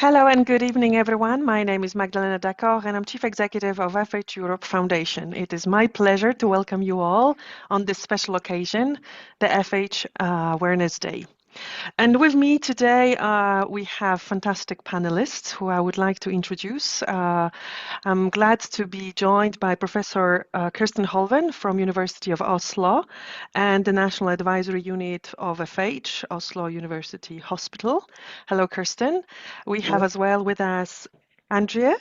Hello and good evening, everyone. My name is Magdalena Dakar and I'm Chief Executive of FH Europe Foundation. It is my pleasure to welcome you all on this special occasion, the FH Awareness Day. And with me today, we have fantastic panelists who I would like to introduce. I'm glad to be joined by Professor Kirsten Holven from University of Oslo and the National Advisory Unit of FH, Oslo University Hospital. Hello, Kirsten. We have as well with us Andrea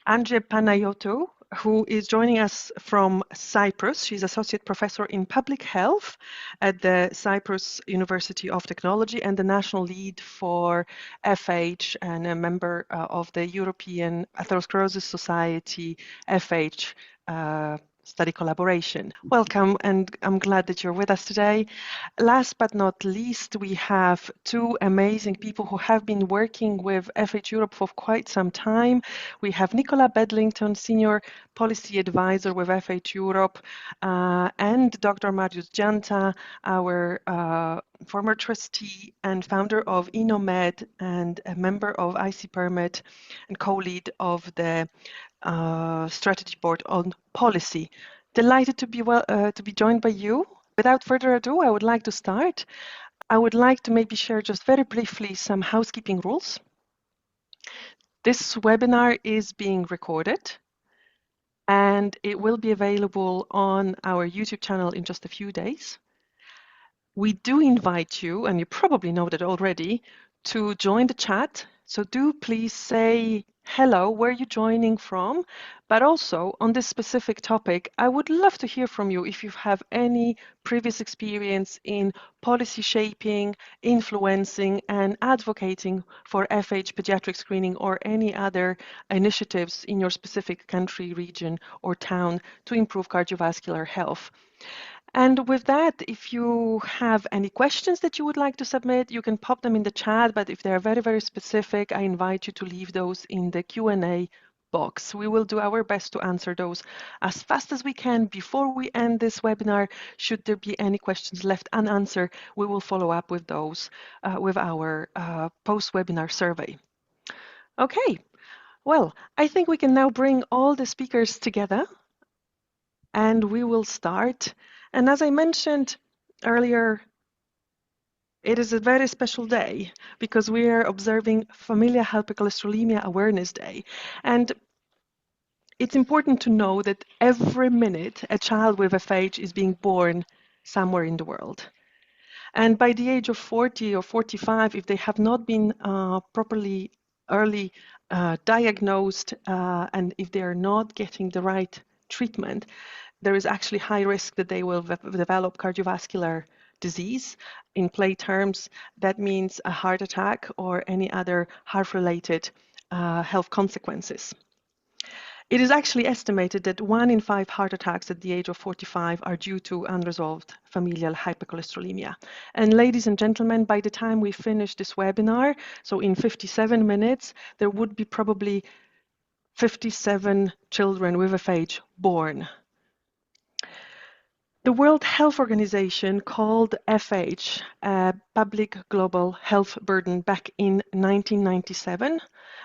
Panayotou, who is joining us from Cyprus. She's Associate Professor in Public Health at the Cyprus University of Technology and the National Lead for FH and a member of the European Atherosclerosis Society FH study collaboration. Welcome, and I'm glad that you're with us today. Last but not least, we have two amazing people who have been working with FH Europe for quite some time. We have Nicola Bedlington, Senior Policy Advisor with FH Europe, and Dr. Marius Janta, our former trustee and founder of InnoMed and a member of IC Permit and co-lead of the Strategy Board on Policy. Delighted to be joined by you. Without further ado, I would like to start. I would like to maybe share just very briefly some housekeeping rules. This webinar is being recorded and it will be available on our YouTube channel in just a few days. We do invite you, and you probably know that already, to join the chat. So do please say hello, where you're joining from, but also on this specific topic, I would love to hear from you if you have any previous experience in policy shaping, influencing, and advocating for FH pediatric screening or any other initiatives in your specific country, region, or town to improve cardiovascular health. And with that, if you have any questions that you would like to submit, you can pop them in the chat, but if they're very, very specific, I invite you to leave those in the Q&A box. We will do our best to answer those as fast as we can before we end this webinar. Should there be any questions left unanswered, we will follow up with those with our post-webinar survey. Okay, well, I think we can now bring all the speakers together and we will start. And as I mentioned earlier, it is a very special day because we are observing Familial Hypercholesterolemia Awareness Day. And it's important to know that every minute a child with FH is being born somewhere in the world. And by the age of 40 or 45, if they have not been properly early diagnosed and if they are not getting the right treatment, there is actually high risk that they will develop cardiovascular disease. In play terms, that means a heart attack or any other heart-related health consequences. It is actually estimated that 1 in 5 heart attacks at the age of 45 are due to unresolved familial hypercholesterolemia. And ladies and gentlemen, by the time we finish this webinar, so in 57 minutes, there would be probably 57 children with FH born. The World Health Organization called FH a public global health burden back in 1997,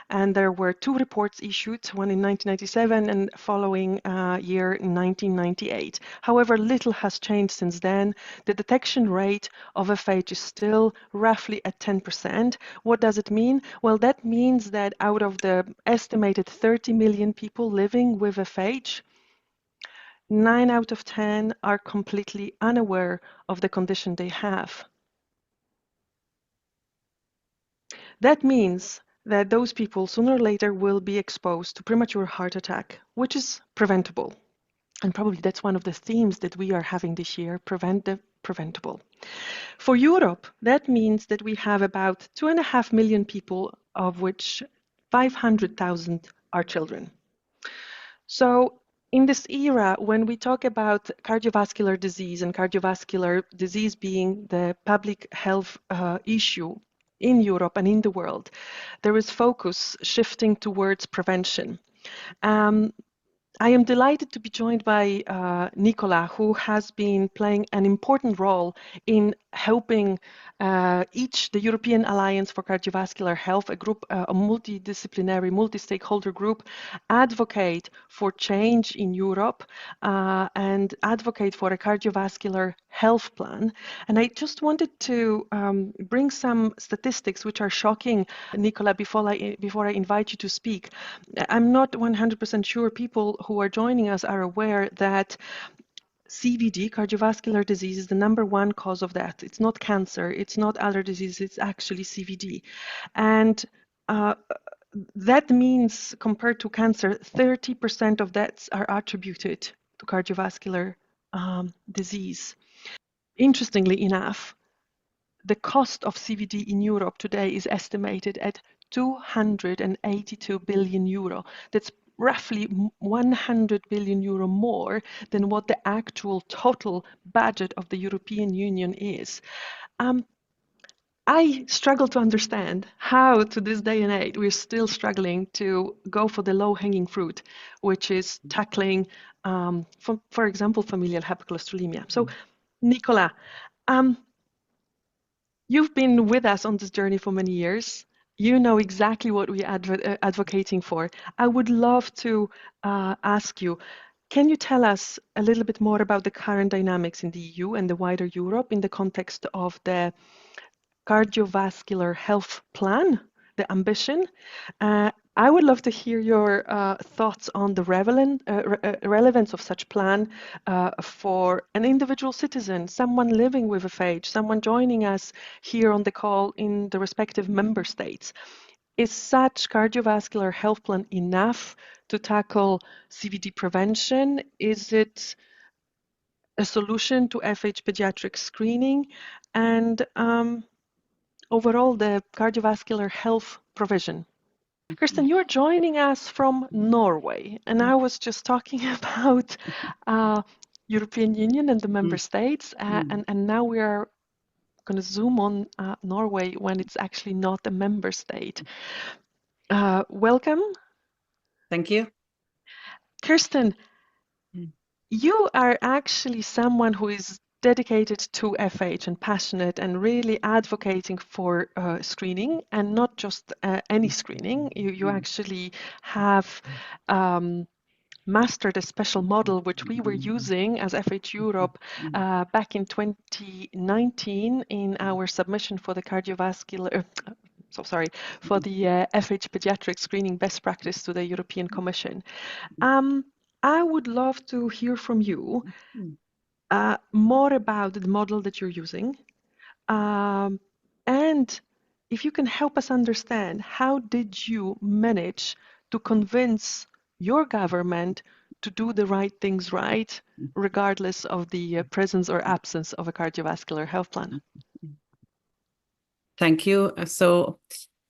and there were 2 reports issued, one in 1997 and following year in 1998. However, little has changed since then. The detection rate of FH is still roughly at 10%. What does it mean? Well, that means that out of the estimated 30 million people living with FH, 9 out of 10 are completely unaware of the condition they have. That means that those people sooner or later will be exposed to premature heart attack, which is preventable. And probably that's one of the themes that we are having this year, prevent the preventable. For Europe, that means that we have about 2.5 million people, of which 500,000 are children. So in this era, when we talk about cardiovascular disease and cardiovascular disease being the public health issue in Europe and in the world, there is focus shifting towards prevention. I am delighted to be joined by Nicola, who has been playing an important role in helping the European Alliance for Cardiovascular Health, a group, a multidisciplinary, multi-stakeholder group, advocate for change in Europe and advocate for a cardiovascular health plan. And I just wanted to bring some statistics which are shocking, Nicola, before I invite you to speak. I'm not 100% sure people who are joining us are aware that CVD, cardiovascular disease, is the #1 cause of death. It's not cancer, it's not other diseases, it's actually CVD. And that means, compared to cancer, 30% of deaths are attributed to cardiovascular disease. Interestingly enough, the cost of CVD in Europe today is estimated at 282 billion euro. That's roughly 100 billion euro more than what the actual total budget of the European Union is. I struggle to understand how, to this day and age, we're still struggling to go for the low-hanging fruit, which is tackling, for example, familial hypercholesterolemia. So, Nicola, you've been with us on this journey for many years. You know exactly what we're advocating for. I would love to ask you, can you tell us a little bit more about the current dynamics in the EU and the wider Europe in the context of the cardiovascular health plan, the ambition? I would love to hear your thoughts on the relevance of such plan for an individual citizen, someone living with FH, someone joining us here on the call in the respective member states. Is such cardiovascular health plan enough to tackle CVD prevention? Is it a solution to FH pediatric screening? And overall, the cardiovascular health provision. Kirsten, you're joining us from Norway, and I was just talking about European Union and the member states, and now we are going to zoom on Norway when it's actually not a member state. Welcome. Thank you. Kirsten, you are actually someone who is dedicated to FH and passionate and really advocating for screening, and not just any screening. You actually have mastered a special model which we were using as FH Europe back in 2019 in our submission for the cardiovascular for the FH pediatric screening best practice to the European Commission. I would love to hear from you more about the model that you're using, and if you can help us understand, how did you manage to convince your government to do the right things right, regardless of the presence or absence of a cardiovascular health plan? Thank you.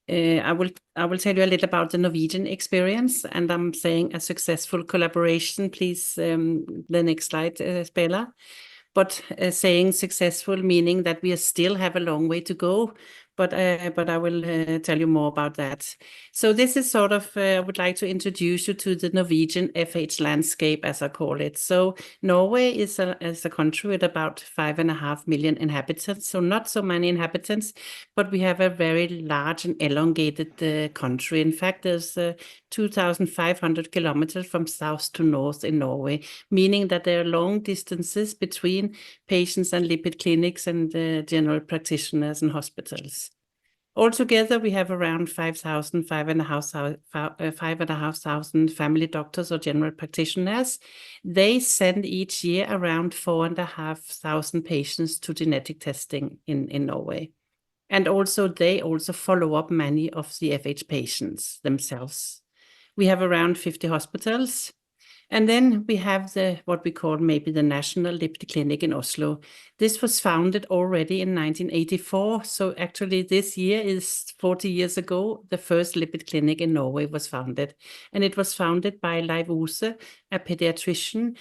I will tell you a little about the Norwegian experience, and I'm saying a successful collaboration. Please, the next slide, Spela. But saying successful, meaning that we still have a long way to go. But I will tell you more about that. So this is sort of, I would like to introduce you to the Norwegian FH landscape, as I call it. So Norway is a country with about 5.5 million inhabitants, so not so many inhabitants, but we have a very large and elongated country. In fact, there's 2,500 kilometers from south to north in Norway, meaning that there are long distances between patients and lipid clinics and general practitioners and hospitals. Altogether, we have around 5,500 family doctors or general practitioners. They send each year around 4,500 patients to genetic testing in Norway. And also, they also follow up many of the FH patients themselves. We have around 50 hospitals. And then we have what we call maybe the National Lipid Clinic in Oslo. This was founded already in 1984. So actually this year is 40 years ago, the first lipid clinic in Norway was founded. And it was founded by Leif Ose, a pediatrician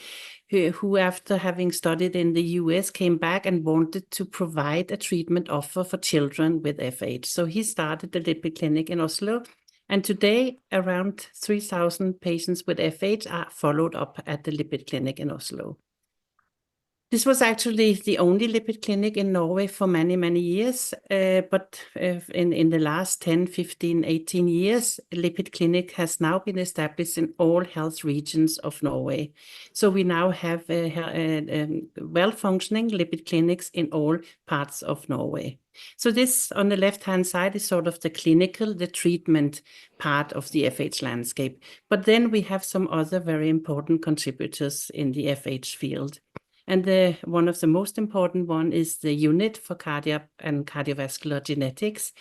who after having studied in the US came back and wanted to provide a treatment offer for children with FH. So he started the lipid clinic in Oslo. And today, around 3,000 patients with FH are followed up at the lipid clinic in Oslo. This was actually the only lipid clinic in Norway for many, many years. But in the last 10, 15, 18 years, a lipid clinic has now been established in all health regions of Norway. So we now have well-functioning lipid clinics in all parts of Norway. So this on the left-hand side is sort of the clinical, the treatment part of the FH landscape. But then we have some other very important contributors in the FH field. And one of the most important one is the Unit for Cardiac and Cardiovascular Genetics.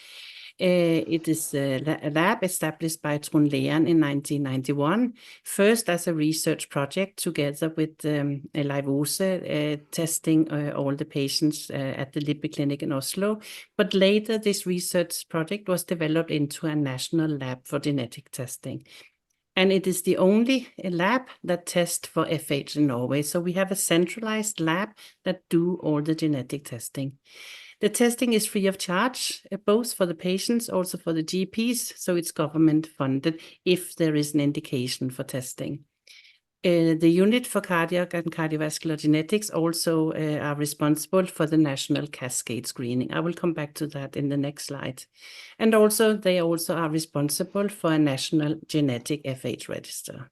It is a lab established by Trond Lean in 1991, first as a research project together with Leivose, testing all the patients at the lipid clinic in Oslo. But later, this research project was developed into a national lab for genetic testing. And it is the only lab that tests for FH in Norway. So we have a centralized lab that do all the genetic testing. The testing is free of charge, both for the patients, also for the GPs. So it's government funded if there is an indication for testing. The Unit for Cardiac and Cardiovascular Genetics also are responsible for the national cascade screening. I will come back to that in the next slide. And also, they also are responsible for a national genetic FH register.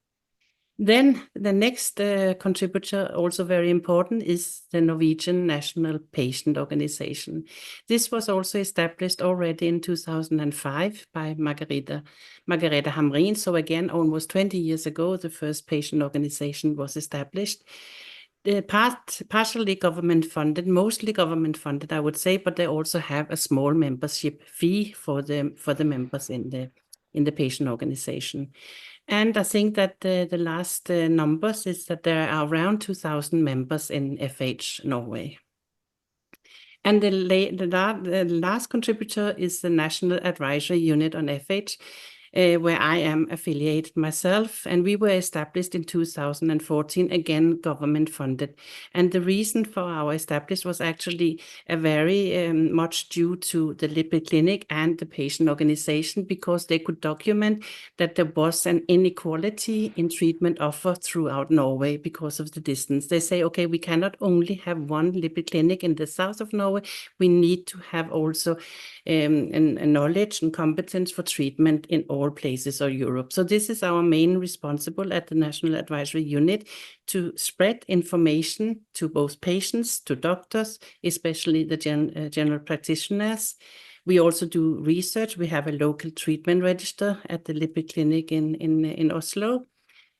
Then the next contributor, also very important, is the Norwegian National Patient Organization. This was also established already in 2005 by Margarete Hamrin. So again, almost 20 years ago, the first patient organization was established. Partially government funded, mostly government funded, I would say, but they also have a small membership fee for the members in the patient organization. And I think that the last numbers is that there are around 2,000 members in FH Norway. And the last contributor is the National Advisory Unit on FH, where I am affiliated myself. And we were established in 2014, again, government funded. And the reason for our establishment was actually a very much due to the lipid clinic and the patient organization, because they could document that there was an inequality in treatment offered throughout Norway because of the distance. They say, okay, we cannot only have one lipid clinic in the south of Norway, we need to have also a knowledge and competence for treatment in all places of Europe. So this is our main responsible at the National Advisory Unit, to spread information to both patients, to doctors, especially the general practitioners. We also do research. We have a local treatment register at the lipid clinic in Oslo.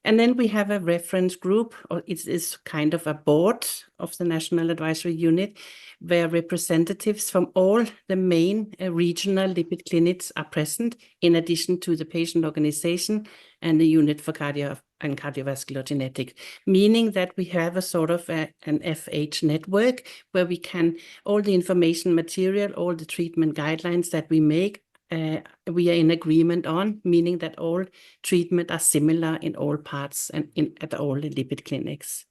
And then we have a reference group, or it is kind of a board of the National Advisory Unit, where representatives from all the main regional lipid clinics are present, in addition to the patient organization and the Unit for Cardiac and Cardiovascular Genetics, meaning that we have a sort of an FH network where we can, all the information material, all the treatment guidelines that we make, we are in agreement on, meaning that all treatment are similar in all parts and at all the lipid clinics.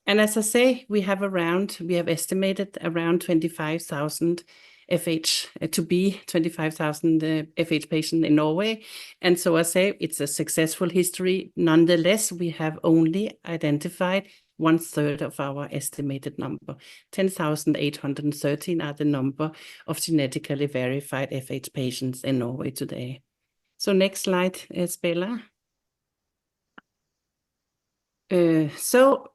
And as I say, we have estimated around 25,000 FH to be 25,000 FH patients in Norway. And so I say it's a successful history. Nonetheless, we have only identified 1/3 of our estimated number. 10,813 are the number of genetically verified FH patients in Norway today. So next slide, Spela. So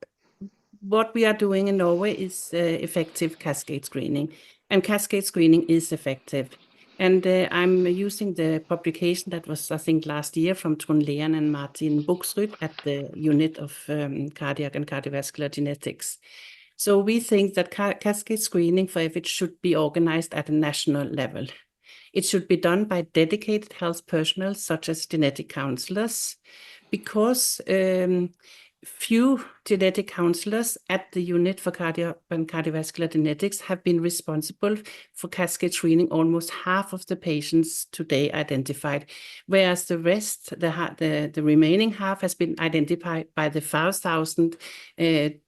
what we are doing in Norway is effective cascade screening, and cascade screening is effective. And I'm using the publication that was, I think, last year from Trond Lean and Martin Buxrud at the Unit of Cardiac and Cardiovascular Genetics. So we think that cascade screening for FH should be organized at a national level. It should be done by dedicated health personnel, such as genetic counselors, because few genetic counselors at the unit for cardio and cardiovascular genetics have been responsible for cascade screening almost half of the patients today identified, whereas the rest, the remaining half, has been identified by the 5,000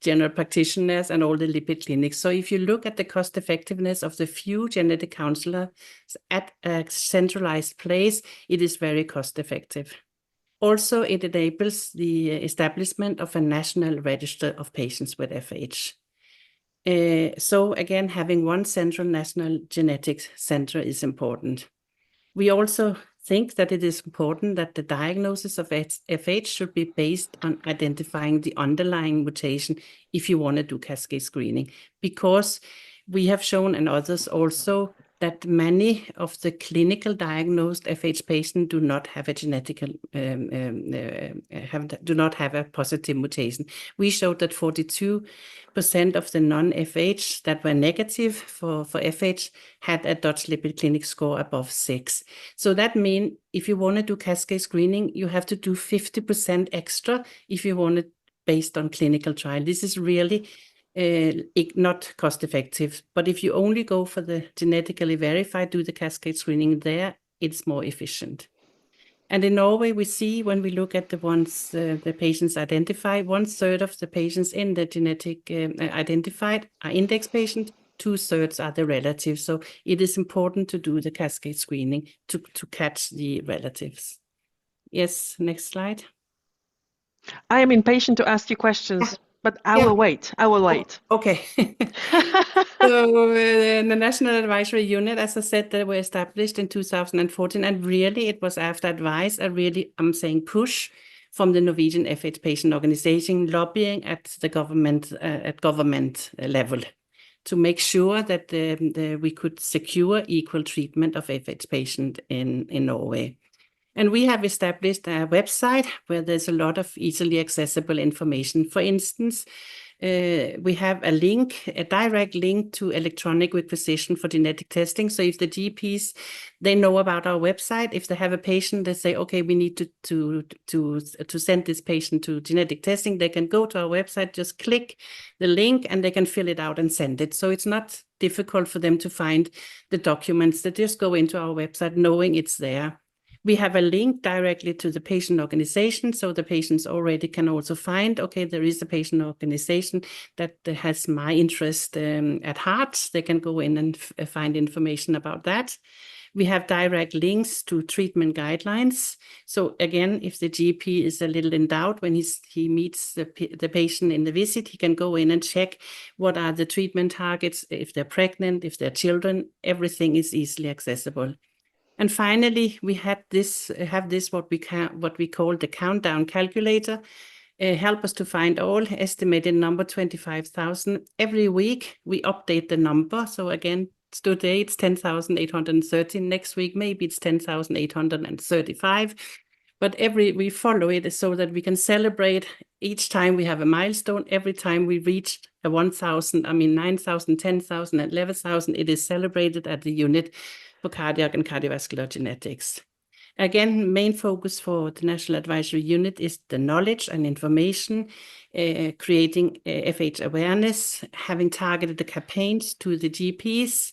general practitioners and all the lipid clinics. So if you look at the cost effectiveness of the few genetic counselors at a centralized place, it is very cost effective. Also, it enables the establishment of a national register of patients with FH. So again, having one central national genetics center is important. We also think that it is important that the diagnosis of FH should be based on identifying the underlying mutation if you want to do cascade screening, because we have shown, and others also, that many of the clinical diagnosed FH patients do not have a do not have a positive mutation. We showed that 42% of the non-FH that were negative for FH had a Dutch Lipid Clinic score above 6. So that means if you want to do cascade screening, you have to do 50% extra if you want it based on clinical trial. This is really not cost effective, but if you only go for the genetically verified, do the cascade screening there, it's more efficient. And in Norway, we see when we look at the ones the patients identify, 1/3 of the patients in the genetic identified are index patients, 2/3 are the relatives. So it is important to do the cascade screening to catch the relatives. Yes, next slide. I am impatient to ask you questions, but I will wait. I will wait. Okay. So the National Advisory Unit, as I said, they were established in 2014, and really it was after advice, I'm saying push from the Norwegian FH patient organization, lobbying at the government level to make sure that we could secure equal treatment of FH patients in Norway. And we have established a website where there's a lot of easily accessible information. For instance, we have a direct link to electronic requisition for genetic testing. So if the GPs, they know about our website, if they have a patient, they say, okay, we need to send this patient to genetic testing, they can go to our website, just click the link, and they can fill it out and send it. So it's not difficult for them to find the documents. They just go into our website knowing it's there. We have a link directly to the patient organization, so the patients already can also find, okay, there is a patient organization that has my interest at heart. They can go in and find information about that. We have direct links to treatment guidelines. So again, if the GP is a little in doubt when he meets the patient in the visit, he can go in and check what are the treatment targets, if they're pregnant, if they're children, everything is easily accessible. And finally, we have this what we call the countdown calculator. Help us to find all estimated number 25,000. Every week we update the number. So again, today it's 10,813. Next week maybe it's 10,835. But we follow it so that we can celebrate each time we have a milestone. Every time we reach 1,000, 9,000, 10,000, 11,000, it is celebrated at the unit for cardiac and cardiovascular genetics. Again, main focus for the National Advisory Unit is the knowledge and information, creating FH awareness, having targeted the campaigns to the GPs,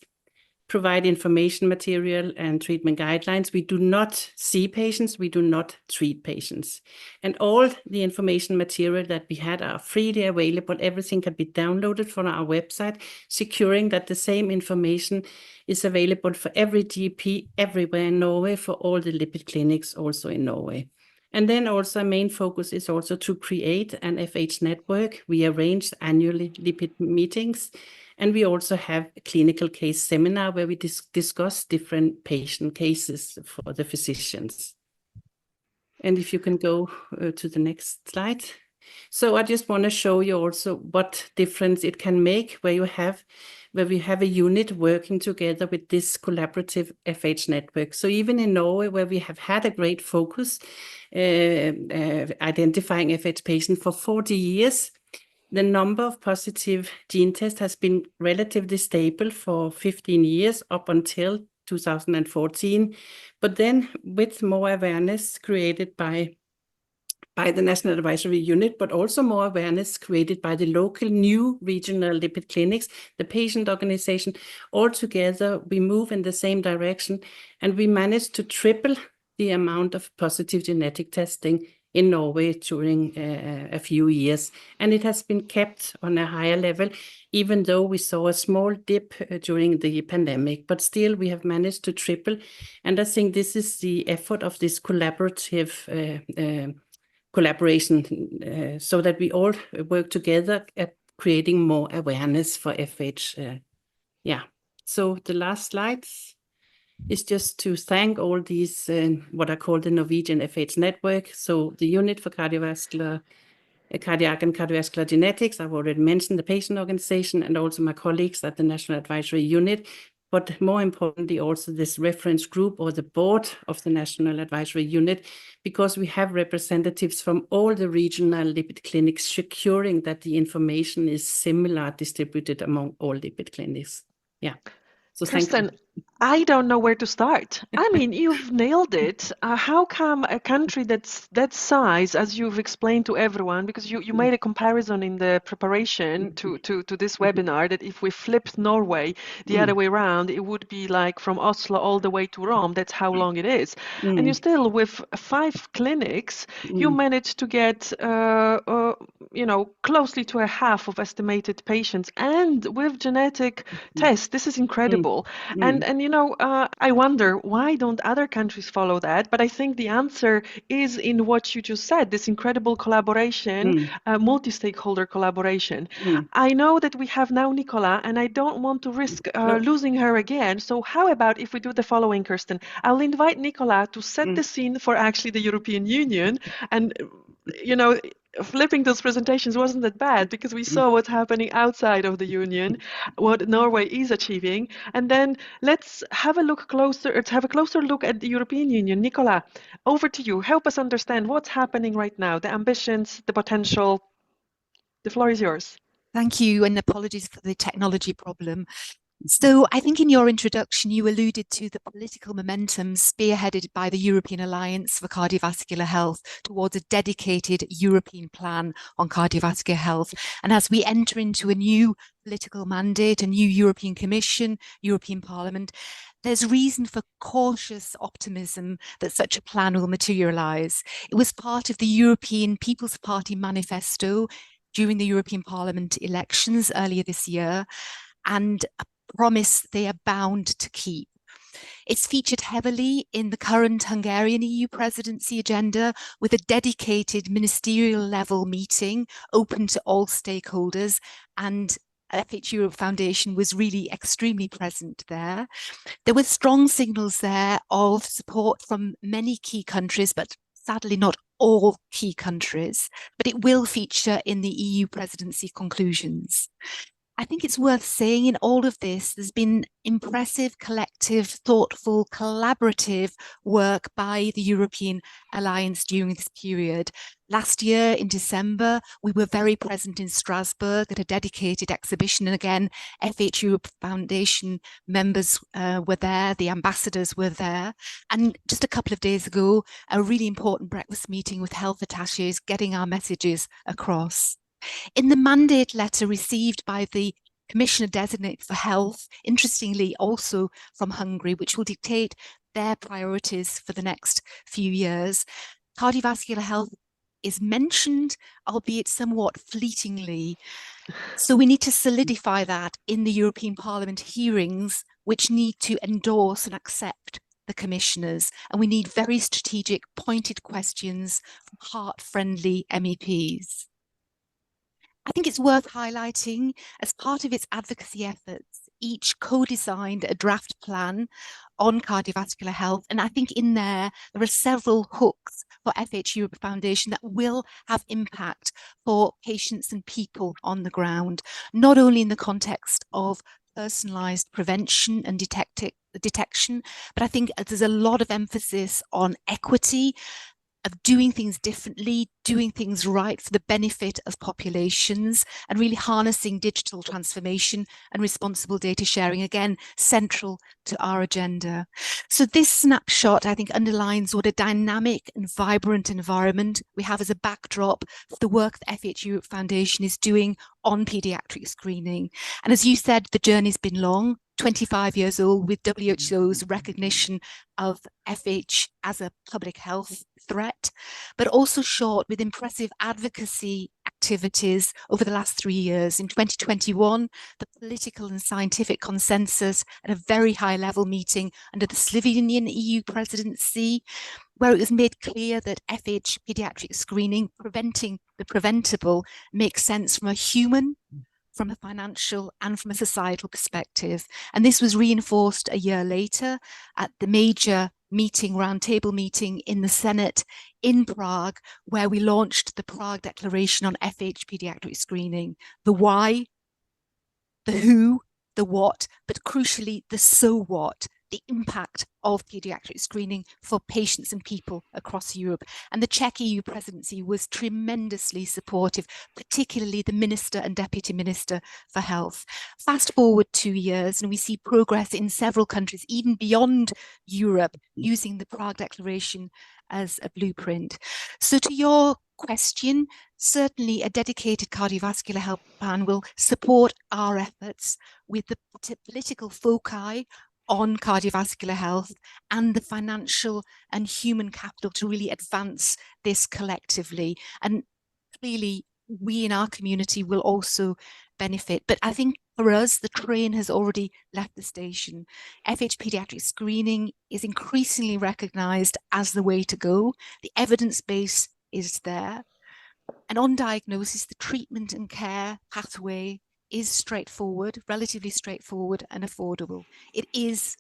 provide information material and treatment guidelines. We do not see patients, we do not treat patients. And all the information material that we had are freely available. Everything can be downloaded from our website, securing that the same information is available for every GP everywhere in Norway, for all the lipid clinics also in Norway. And then also main focus is also to create an FH network. We arrange annually lipid meetings, and we also have a clinical case seminar where we discuss different patient cases for the physicians. And if you can go to the next slide. So I just want to show you also what difference it can make where we have a unit working together with this collaborative FH network. So even in Norway, where we have had a great focus identifying FH patients for 40 years, the number of positive gene tests has been relatively stable for 15 years up until 2014. But then with more awareness created by by the National Advisory Unit, but also more awareness created by the local new regional lipid clinics, the patient organization. All together, we move in the same direction, and we managed to triple the amount of positive genetic testing in Norway during a few years. And it has been kept on a higher level, even though we saw a small dip during the pandemic. But still, we have managed to triple. And I think this is the effort of this collaboration, so that we all work together at creating more awareness for FH. Yeah. So the last slides is just to thank all these, what I call the Norwegian FH network. So the unit for cardiac and cardiovascular genetics, I've already mentioned the patient organization, and also my colleagues at the National Advisory Unit. But more importantly, also this reference group or the board of the National Advisory Unit, because we have representatives from all the regional lipid clinics securing that the information is similar distributed among all lipid clinics. Yeah. So thank you. Kirsten, I don't know where to start. I mean, you've nailed it. How come a country that's that size, as you've explained to everyone, because you made a comparison in the preparation to this webinar, that if we flipped Norway the other way around, it would be like from Oslo all the way to Rome. That's how long it is. And you still, with 5 clinics, you managed to get, closely to a half of estimated patients. And with genetic tests, this is incredible. And I wonder, why don't other countries follow that? But I think the answer is in what you just said, this incredible collaboration, multi-stakeholder collaboration. I know that we have now Nicola, and I don't want to risk losing her again. So how about if we do the following, Kirsten? I'll invite Nicola to set the scene for actually the European Union. And, flipping those presentations wasn't that bad, because we saw what's happening outside of the Union, what Norway is achieving. And then let's have a closer look at the European Union. Nicola, over to you. Help us understand what's happening right now, the ambitions, the potential. The floor is yours. Thank you, and apologies for the technology problem. So I think in your introduction, you alluded to the political momentum spearheaded by the European Alliance for Cardiovascular Health towards a dedicated European plan on cardiovascular health. And as we enter into a new political mandate, a new European Commission, European Parliament, there's reason for cautious optimism that such a plan will materialise. It was part of the European People's Party manifesto during the European Parliament elections earlier this year, and a promise they are bound to keep. It's featured heavily in the current Hungarian EU presidency agenda, with a dedicated ministerial level meeting open to all stakeholders, and FH Europe Foundation was really extremely present there. There were strong signals there of support from many key countries, but sadly not all key countries, but it will feature in the EU presidency conclusions. I think it's worth saying in all of this, there's been impressive, collective, thoughtful, collaborative work by the European Alliance during this period. Last year in December, we were very present in Strasbourg at a dedicated exhibition. And again, FH Europe Foundation members were there, the ambassadors were there. And just a couple of days ago, a really important breakfast meeting with health attaches, getting our messages across. In the mandate letter received by the Commissioner Designate for Health, interestingly also from Hungary, which will dictate their priorities for the next few years, cardiovascular health is mentioned, albeit somewhat fleetingly. So we need to solidify that in the European Parliament hearings, which need to endorse and accept the commissioners. And we need very strategic, pointed questions from heart-friendly MEPs. I think it's worth highlighting, as part of its advocacy efforts, each co-designed a draft plan on cardiovascular health. And I think in there are several hooks for FH Europe Foundation that will have impact for patients and people on the ground, not only in the context of personalised prevention and detection, but I think there's a lot of emphasis on equity, of doing things differently, doing things right for the benefit of populations, and really harnessing digital transformation and responsible data sharing, again, central to our agenda. So this snapshot, I think, underlines what a dynamic and vibrant environment we have as a backdrop for the work the FH Europe Foundation is doing on paediatric screening. And as you said, the journey's been long, 25 years old, with WHO's recognition of FH as a public health threat, but also short with impressive advocacy activities over the last 3 years. In 2021, the political and scientific consensus at a very high level meeting under the Slovenian EU presidency, where it was made clear that FH paediatric screening, preventing the preventable, makes sense from a human, from a financial and from a societal perspective. And this was reinforced a year later at the major roundtable meeting in the Senate in Prague, where we launched the Prague Declaration on FH paediatric screening. The why, the who, the what, but crucially the so what, the impact of paediatric screening for patients and people across Europe. And the Czech EU presidency was tremendously supportive, particularly the Minister and Deputy Minister for Health. Fast forward 2 years and we see progress in several countries, even beyond Europe, using the Prague Declaration as a blueprint. So to your question, certainly a dedicated cardiovascular health plan will support our efforts with the political foci on cardiovascular health and the financial and human capital to really advance this collectively. And clearly, we in our community will also benefit. But I think for us, the train has already left the station. FH paediatric screening is increasingly recognised as the way to go. The evidence base is there. And on diagnosis, the treatment and care pathway is straightforward, relatively straightforward and affordable. It is,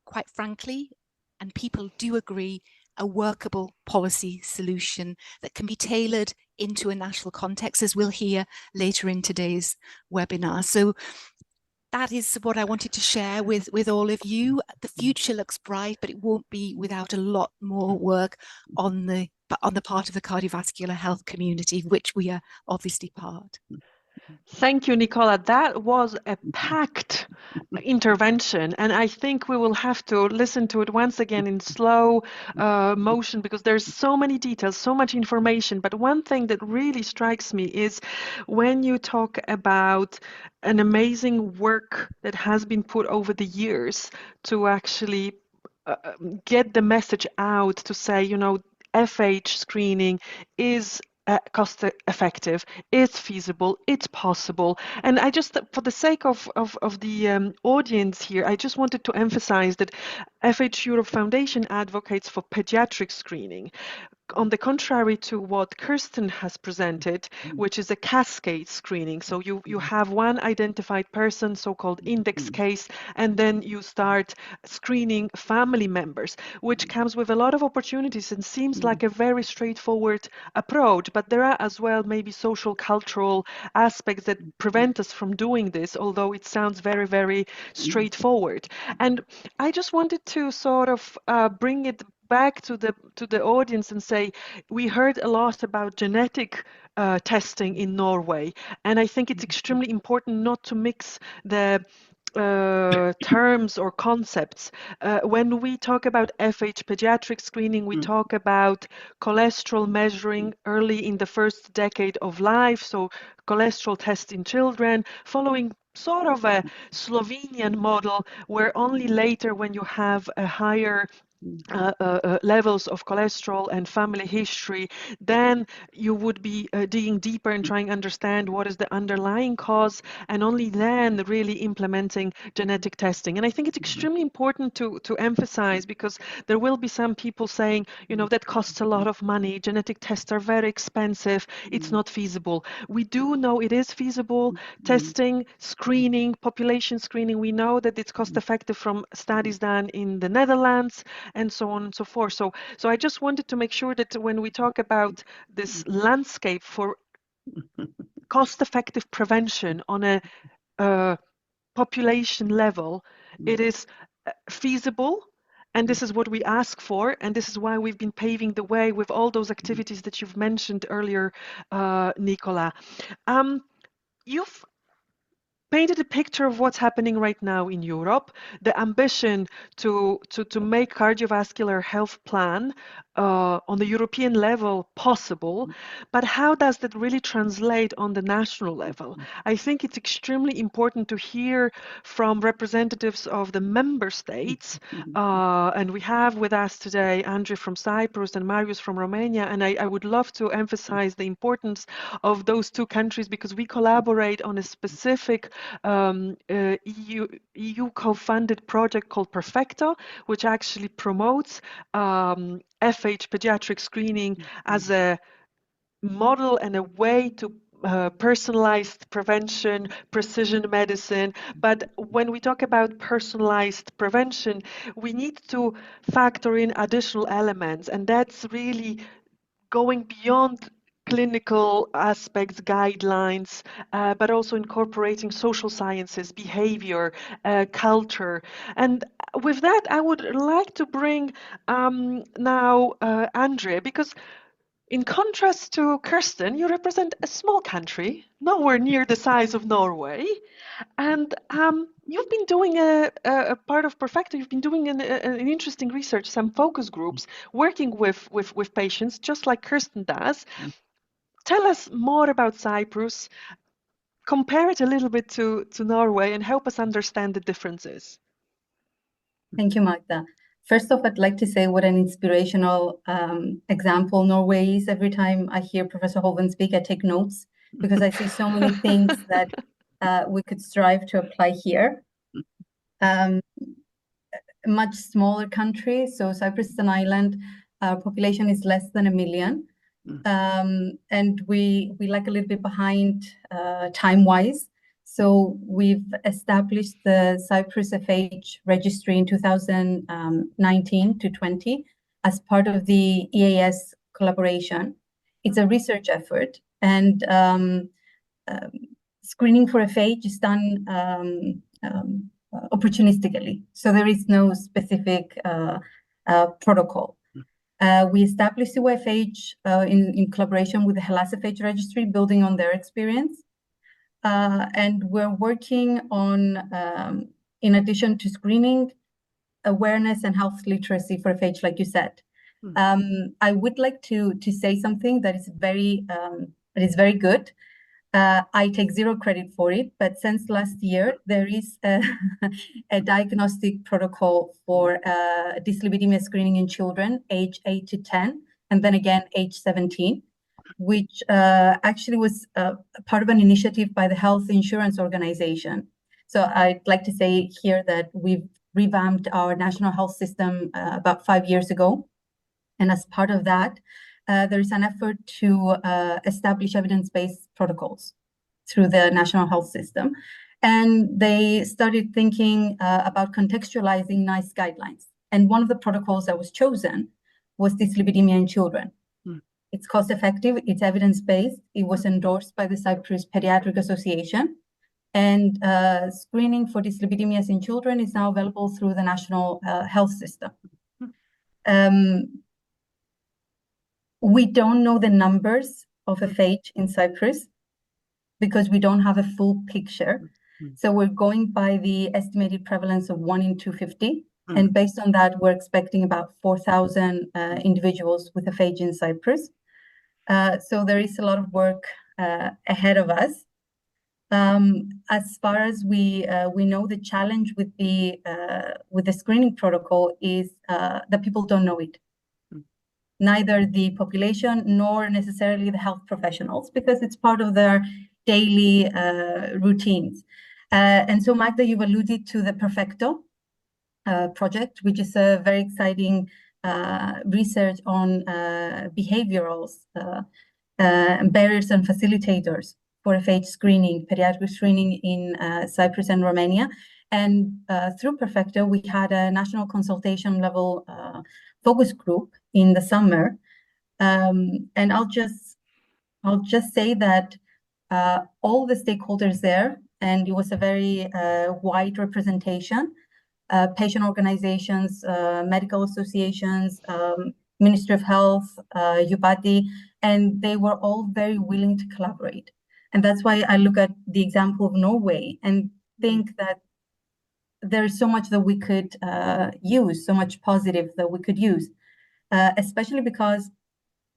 quite frankly, and people do agree, a workable policy solution that can be tailored into a national context, as we'll hear later in today's webinar. So that is what I wanted to share with all of you. The future looks bright, but it won't be without a lot more work on the part of the cardiovascular health community, which we are obviously part. Thank you, Nicola. That was a packed intervention, and I think we will have to listen to it once again in slow motion because there's so many details, so much information. But one thing that really strikes me is when you talk about an amazing work that has been put over the years to actually get the message out to say, you know, FH screening is cost effective, it's feasible, it's possible. And I just, for the sake of the audience here, I just wanted to emphasize that FH Europe Foundation advocates for pediatric screening. On the contrary to what Kirsten has presented, which is a cascade screening. So you have one identified person, so-called index case, and then you start screening family members, which comes with a lot of opportunities and seems like a very straightforward approach. But there are as well maybe social, cultural aspects that prevent us from doing this, although it sounds very, very straightforward. And I just wanted to sort of bring it back to the audience and say, we heard a lot about genetic testing in Norway, and I think it's extremely important not to mix the terms or concepts. When we talk about FH pediatric screening, we talk about cholesterol measuring early in the first decade of life, so cholesterol test in children, following sort of a Slovenian model where only later when you have a higher levels of cholesterol and family history, then you would be digging deeper and trying to understand what is the underlying cause, and only then really implementing genetic testing. And I think it's extremely important to emphasize, because there will be some people saying, you know, that costs a lot of money, genetic tests are very expensive, it's not feasible. We do know it is feasible. Testing, screening, population screening, we know that it's cost effective from studies done in the Netherlands, and so on and so forth. So I just wanted to make sure that when we talk about this landscape for cost-effective prevention on a population level, it is feasible. And this is what we ask for, and this is why we've been paving the way with all those activities that you've mentioned earlier, Nicola. You've painted a picture of what's happening right now in Europe, the ambition to make cardiovascular health plan on the European level possible, but how does that really translate on the national level? I think it's extremely important to hear from representatives of the member states, and we have with us today Andrew from Cyprus and Marius from Romania, and I would love to emphasize the importance of those two countries because we collaborate on a specific EU co-funded project called Perfecto, which actually promotes FH pediatric screening as a model and a way to personalized prevention, precision medicine. But when we talk about personalized prevention, we need to factor in additional elements, and that's really going beyond clinical aspects, guidelines, but also incorporating social sciences, behavior, culture. And with that, I would like to bring now Andre, because in contrast to Kirsten, you represent a small country, nowhere near the size of Norway. And you've been doing a part of Perfecto, you've been doing an interesting research, some focus groups, working with patients, just like Kirsten does. Tell us more about Cyprus, compare it a little bit to Norway, and help us understand the differences. Thank you, Magda. First off, I'd like to say what an inspirational example Norway is. Every time I hear Professor Hoven speak, I take notes because I see so many things that we could strive to apply here. A much smaller country, so Cyprus is an island. Our population is less than 1 million, and we lag a little bit behind time-wise. So we've established the Cyprus FH registry in 2019 to 20 as part of the EAS collaboration. It's a research effort, and screening for FH is done opportunistically. So there is no specific protocol. We established the FH in collaboration with the Hellas FH registry, building on their experience. And we're working on, in addition to screening, awareness and health literacy for FH, like you said. I would like to say something that is very good. I take zero credit for it, but since last year, there is a diagnostic protocol for dyslipidemia screening in children age 8 to 10, and then again age 17. Which actually was part of an initiative by the Health Insurance Organization. So I'd like to say here that we've revamped our national health system about 5 years ago. And as part of that, there's an effort to establish evidence-based protocols through the national health system. And they started thinking about contextualizing NICE guidelines. And one of the protocols that was chosen was dyslipidemia in children. It's cost-effective, it's evidence-based, it was endorsed by the Cyprus Pediatric Association, and screening for dyslipidemias in children is now available through the national health system. We don't know the numbers of FH in Cyprus because we don't have a full picture. So we're going by the estimated prevalence of 1 in 250. And based on that, we're expecting about 4,000 individuals with FH in Cyprus. So there is a lot of work ahead of us. As far as we know, the challenge with the screening protocol is that people don't know it. Neither the population nor necessarily the health professionals, because it's part of their daily routines. And so, Magda, you've alluded to the Perfecto project, which is a very exciting research on behavioral barriers and facilitators for FH screening, pediatric screening in Cyprus and Romania. And through Perfecto, we had a national consultation level focus group in the summer. And I'll just say that all the stakeholders there, and it was a very wide representation, patient organizations, medical associations, Ministry of Health, UBADI, and they were all very willing to collaborate. And that's why I look at the example of Norway and think that there is so much that we could use, so much positive that we could use, especially because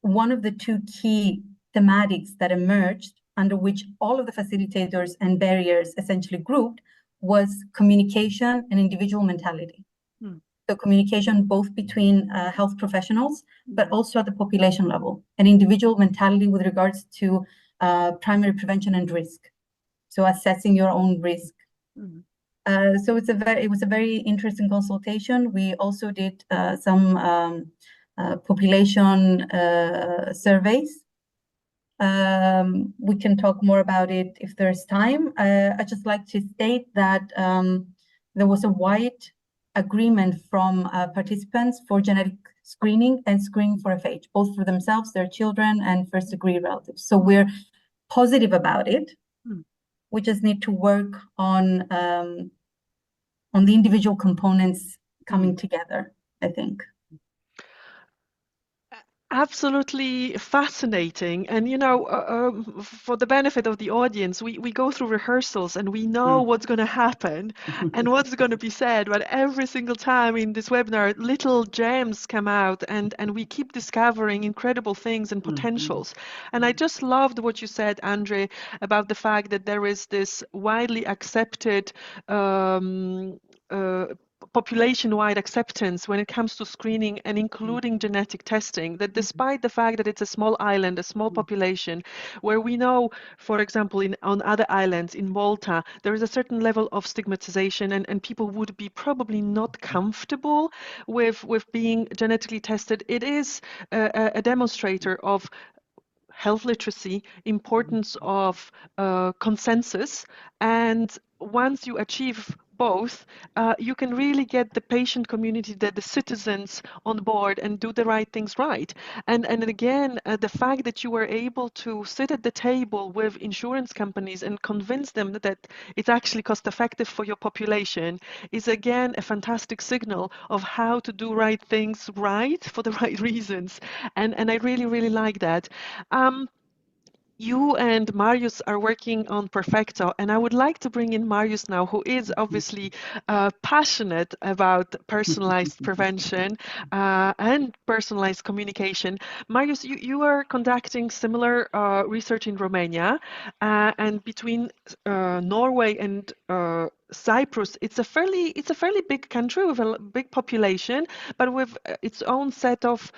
one of the two key thematics that emerged under which all of the facilitators and barriers essentially grouped was communication and individual mentality. So communication both between health professionals, but also at the population level, and individual mentality with regards to primary prevention and risk. So assessing your own risk. So it was a very interesting consultation. We also did some population surveys. We can talk more about it if there's time. I'd just like to state that there was a wide agreement from participants for genetic screening and screening for FH, both for themselves, their children, and first-degree relatives. So we're positive about it. We just need to work on the individual components coming together, I think. Absolutely fascinating. And, you know, for the benefit of the audience, we go through rehearsals and we know what's going to happen and what's going to be said. But every single time in this webinar, little gems come out and we keep discovering incredible things and potentials. And I just loved what you said, Andre, about the fact that there is this widely accepted population-wide acceptance when it comes to screening and including genetic testing, that despite the fact that it's a small island, a small population, where we know, for example, on other islands, in Malta, there is a certain level of stigmatization and people would be probably not comfortable with being genetically tested. It is a demonstrator of health literacy, importance of consensus, and once you achieve both, you can really get the patient community, the citizens on board and do the right things right. And again, the fact that you were able to sit at the table with insurance companies and convince them that it's actually cost effective for your population is again a fantastic signal of how to do right things right for the right reasons. And I really, really like that. You and Marius are working on Perfecto, and I would like to bring in Marius now, who is obviously passionate about personalized prevention and personalized communication. Marius, you are conducting similar research in Romania, and between Norway and Cyprus, it's a fairly big country with a big population, but with its own set of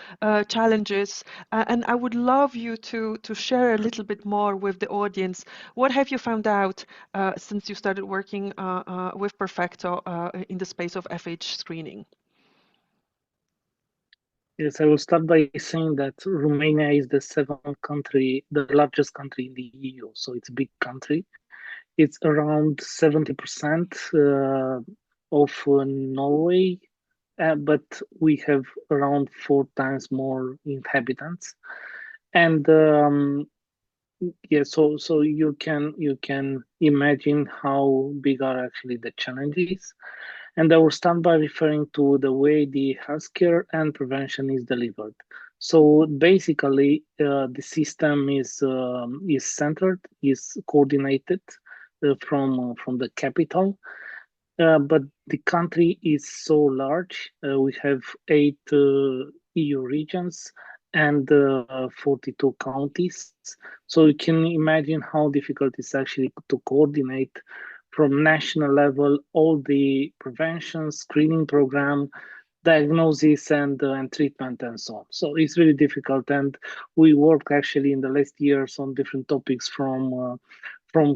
challenges. And I would love you to share a little bit more with the audience. What have you found out since you started working with Perfecto in the space of FH screening? Yes, I will start by saying that Romania is the seventh country, the largest country in the EU. So it's a big country. It's around 70% of Norway, but we have around 4 times more inhabitants. And yeah, so you can imagine how big are actually the challenges. And I will start by referring to the way the healthcare and prevention is delivered. So basically, the system is centered, is coordinated from the capital, but the country is so large. We have 8 EU regions and 42 counties. So you can imagine how difficult it's actually to coordinate from national level all the prevention, screening program, diagnosis and treatment and so on. So it's really difficult, and we worked actually in the last years on different topics from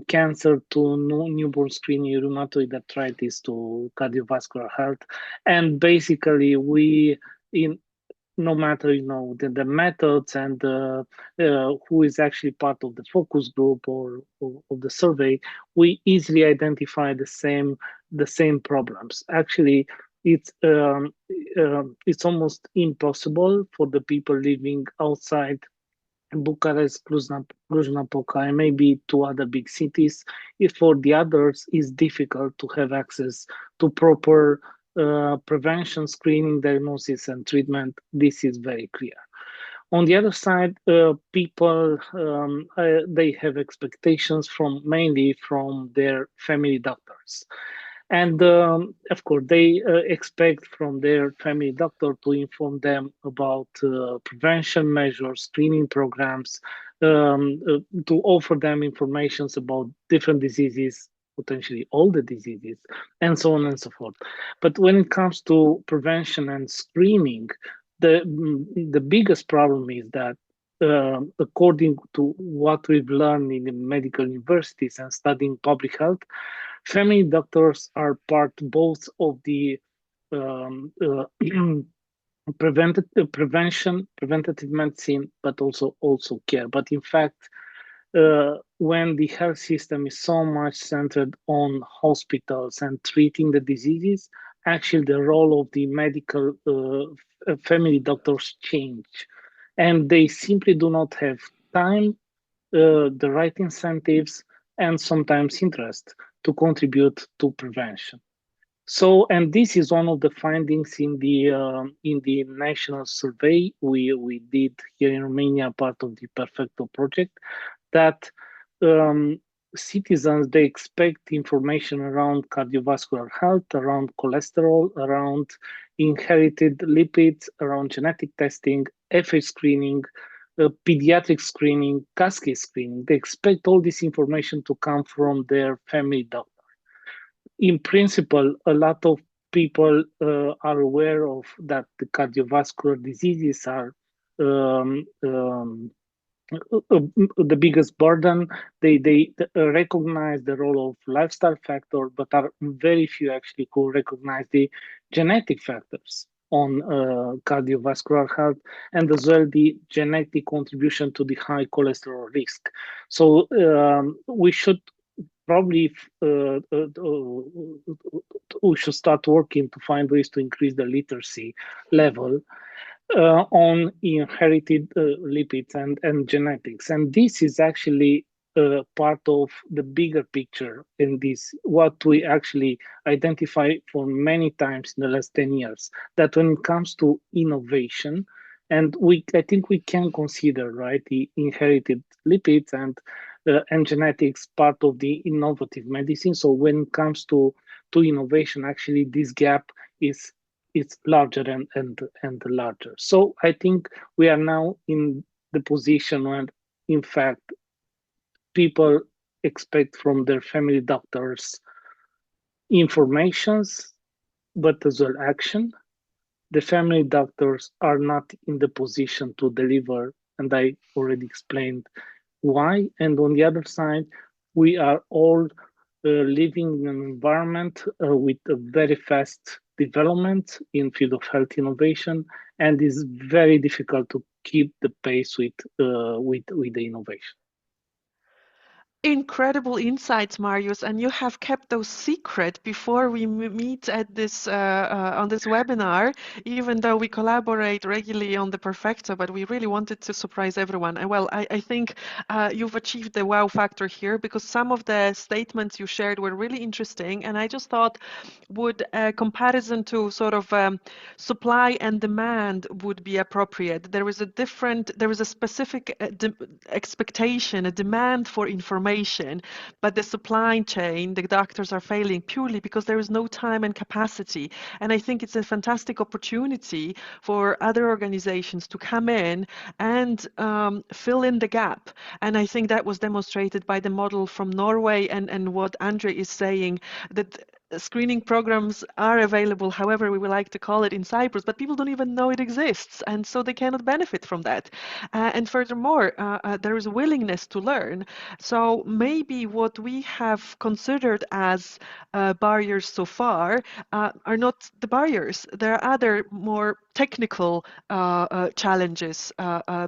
cancer to newborn screening, rheumatoid arthritis to cardiovascular health, and basically we no matter the methods and who is actually part of the focus group or of the survey, we easily identify the same problems. Actually, it's almost impossible for the people living outside Bucharest, Cluj-Napoca, and maybe 2 other big cities. If for the others, it's difficult to have access to proper prevention, screening, diagnosis, and treatment. This is very clear. On the other side, people they have expectations mainly from their family doctors. And of course, they expect from their family doctor to inform them about prevention measures, screening programs, to offer them information about different diseases, potentially all the diseases, and so on and so forth. But when it comes to prevention and screening, the biggest problem is that according to what we've learned in the medical universities and studying public health, family doctors are part both of the um, uh, preventative medicine, but also care. But in fact, when the health system is so much centered on hospitals and treating the diseases, actually the role of the medical family doctors change, and they simply do not have time, the right incentives, and sometimes interest to contribute to prevention. So, and this is one of the findings in the national survey we did here in Romania, part of the Perfecto project, that um, citizens, they expect information around cardiovascular health, around cholesterol, around inherited lipids, around genetic testing, FH screening, pediatric screening, cascade screening. They expect all this information to come from their family doctor. In principle, a lot of people are aware of that the cardiovascular diseases are um, um, the biggest burden. They recognize the role of lifestyle factor, but are very few actually who recognize the genetic factors on cardiovascular health, and as well the genetic contribution to the high cholesterol risk. So we should probably we should start working to find ways to increase the literacy level on inherited lipids and genetics. And this is actually part of the bigger picture in this, what we actually identify for many times in the last 10 years, that when it comes to innovation, and I think we can consider, right, the inherited lipids and genetics part of the innovative medicine. So when it comes to innovation, actually this gap is it's larger and larger. So I think we are now in the position when, in fact, people expect from their family doctors informations, but as well action. The family doctors are not in the position to deliver, and I already explained why. And on the other side, we are all living in an environment with a very fast development in field of health innovation, and it's very difficult to keep the pace with the innovation. Incredible insights, Marius, and you have kept those secret before we meet at this on this webinar, even though we collaborate regularly on the Perfecto, but we really wanted to surprise everyone. And well, I think you've achieved the wow factor here, because some of the statements you shared were really interesting, and I just thought would a comparison to sort of supply and demand would be appropriate. There is a specific expectation, a demand for information, but the supply chain, the doctors are failing purely because there is no time and capacity. And I think it's a fantastic opportunity for other organizations to come in and fill in the gap. And I think that was demonstrated by the model from Norway, and what Andre is saying, that screening programs are available, however we would like to call it, in Cyprus, but people don't even know it exists, and so they cannot benefit from that. And furthermore, there is a willingness to learn. So maybe what we have considered as barriers so far are not the barriers. There are other more technical challenges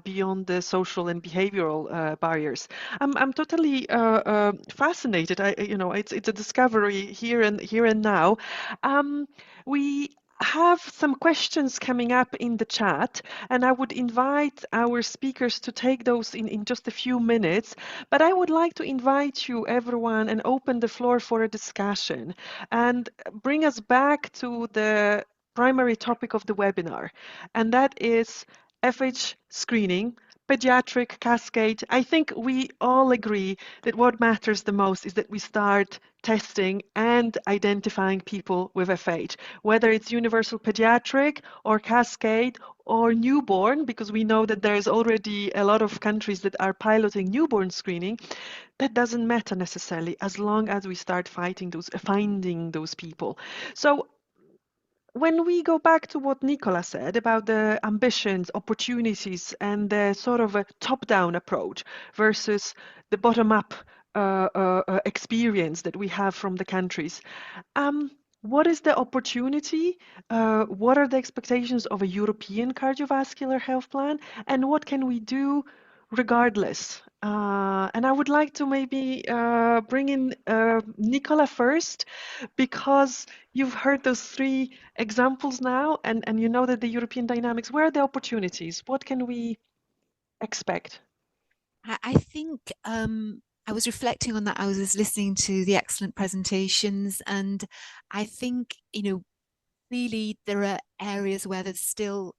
beyond the social and behavioral barriers. I'm totally fascinated. It's a discovery here and now. We have some questions coming up in the chat, and I would invite our speakers to take those in just a few minutes. But I would like to invite you, everyone, and open the floor for a discussion and bring us back to the primary topic of the webinar, and that is FH screening, pediatric cascade. I think we all agree that what matters the most is that we start testing and identifying people with FH, whether it's universal pediatric or cascade or newborn, because we know that there's already a lot of countries that are piloting newborn screening. That doesn't matter necessarily as long as we start finding those people. So when we go back to what Nicola said about the ambitions, opportunities, and the sort of a top-down approach versus the bottom-up experience that we have from the countries, what is the opportunity? What are the expectations of a European cardiovascular health plan? And what can we do regardless? And I would like to maybe bring in Nicola first, because you've heard those three examples now, and you know that the European dynamics, where are the opportunities? What can we expect? I think I was reflecting on that. I was listening to the excellent presentations, and I think, really there are areas where there's still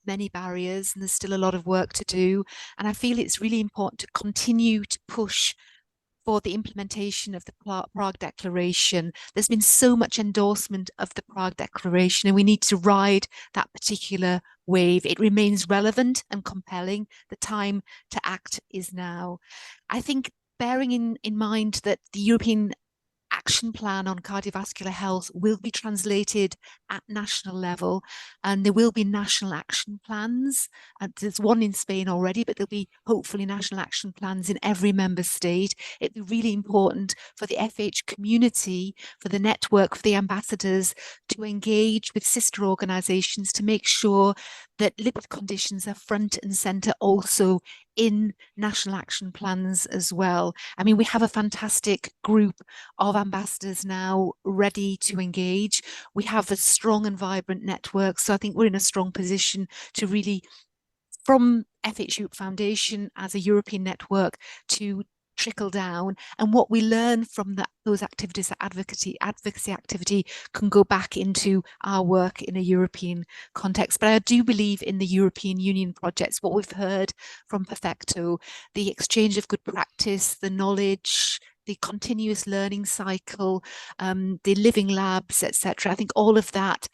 many barriers and there's still a lot of work to do. And I feel it's really important to continue to push for the implementation of the Prague Declaration. There's been so much endorsement of the Prague Declaration, and we need to ride that particular wave. It remains relevant and compelling. The time to act is now. I think bearing in mind that the European Action Plan on cardiovascular health will be translated at national level, and there will be national action plans. And there's one in Spain already, but there'll be hopefully national action plans in every member state. It'd be really important for the FH community, for the network, for the ambassadors to engage with sister organisations to make sure that lipid conditions are front and centre also in national action plans as well. I mean, we have a fantastic group of ambassadors now ready to engage. We have a strong and vibrant network. So I think we're in a strong position to really, from FH Europe Foundation as a European network, to trickle down, and what we learn from those activities, that advocacy activity, can go back into our work in a European context. But I do believe in the European Union projects, what we've heard from Perfecto, the exchange of good practice, the knowledge, the continuous learning cycle, the living labs, etc. I think all of that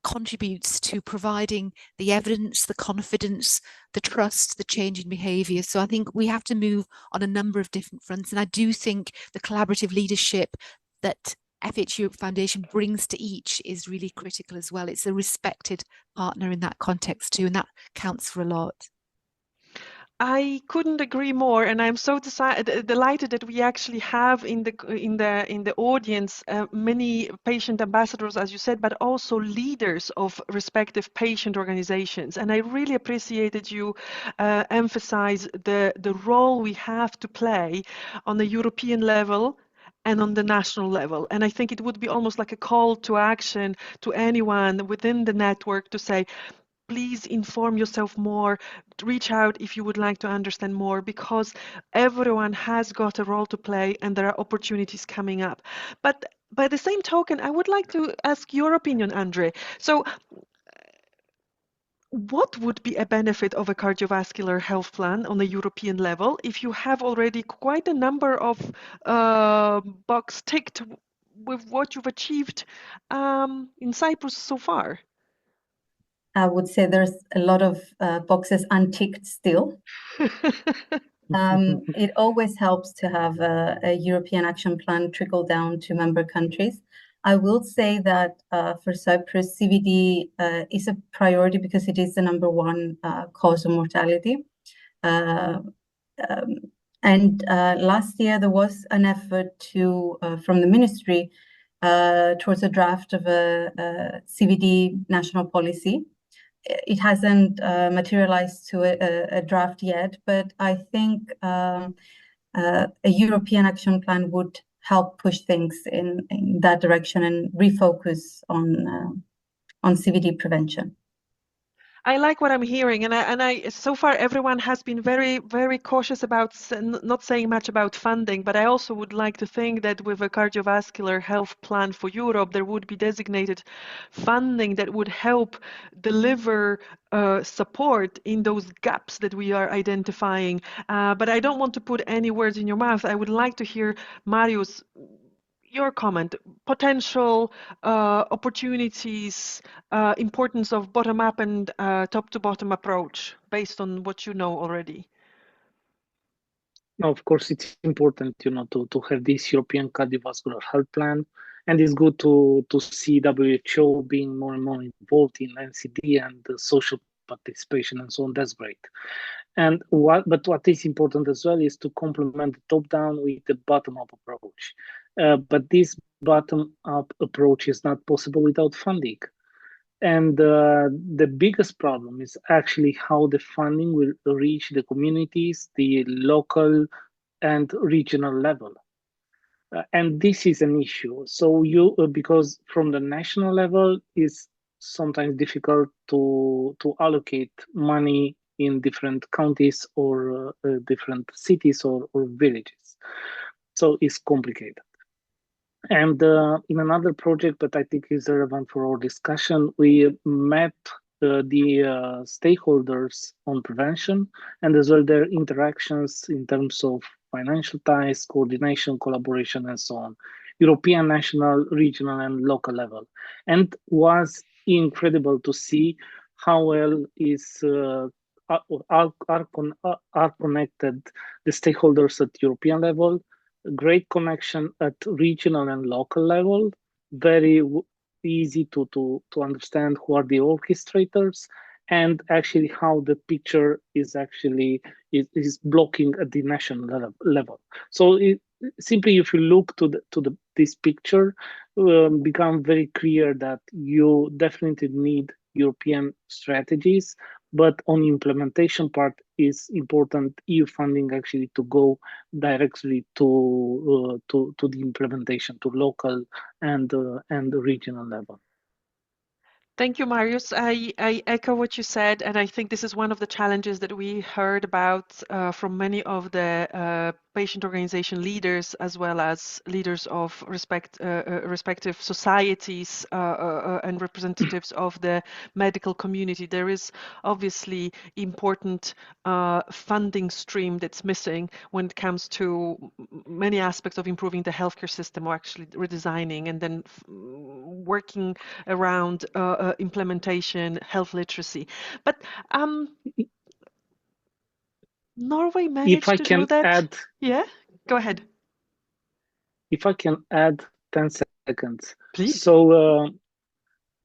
contributes to providing the evidence, the confidence, the trust, the change in behaviour. So I think we have to move on a number of different fronts. And I do think the collaborative leadership that FH Europe Foundation brings to each is really critical as well. It's a respected partner in that context too, and that counts for a lot. I couldn't agree more, and I'm so delighted that we actually have in the audience many patient ambassadors, as you said, but also leaders of respective patient organizations. And I really appreciate that you emphasize the role we have to play on the European level and on the national level. And I think it would be almost like a call to action to anyone within the network to say, please inform yourself more, reach out if you would like to understand more, because everyone has got a role to play and there are opportunities coming up. But by the same token, I would like to ask your opinion, Andre. So what would be a benefit of a cardiovascular health plan on the European level if you have already quite a number of box ticked with what you've achieved in Cyprus so far? I would say there's a lot of boxes unticked still. It always helps to have a European action plan trickle down to member countries. I will say that for Cyprus, CVD is a priority because it is the #1 cause of mortality. And last year, there was an effort from the ministry towards a draft of a CVD national policy. It hasn't materialized to a draft yet, but I think a European action plan would help push things in that direction and refocus on CVD prevention. I like what I'm hearing, and I so far everyone has been very, very cautious about not saying much about funding. But I also would like to think that with a cardiovascular health plan for Europe, there would be designated funding that would help deliver support in those gaps that we are identifying. But I don't want to put any words in your mouth. I would like to hear Marius, your comment, potential opportunities, importance of bottom-up and top-to-bottom approach based on what you know already. No, of course, it's important, to have this European cardiovascular health plan, and it's good to see WHO being more and more involved in NCD and the social participation and so on. That's great. But what is important as well is to complement the top-down with the bottom-up approach. But this bottom-up approach is not possible without funding. And the biggest problem is actually how the funding will reach the communities, the local and regional level. And this is an issue. So because from the national level, it's sometimes difficult to allocate money in different counties or different cities or villages. So it's complicated. And in another project that I think is relevant for our discussion, we met the stakeholders on prevention and as well their interactions in terms of financial ties, coordination, collaboration, and so on, European, national, regional, and local level. And was incredible to see how well are connected the stakeholders at European level, great connection at regional and local level, very easy to understand who are the orchestrators, and actually how the picture is actually is blocking at the national level. So simply, if you look to this picture, become very clear that you definitely need European strategies, but on the implementation part is important EU funding actually to go directly to the implementation to local and regional level. Thank you, Marius. I echo what you said, and I think this is one of the challenges that we heard about from many of the patient organization leaders, as well as leaders of respective societies and representatives of the medical community. There is obviously important funding stream that's missing when it comes to many aspects of improving the healthcare system, or actually redesigning and then working around implementation, health literacy. But Norway managed to do that. Yeah, go ahead. If I can add 10 seconds. Please. So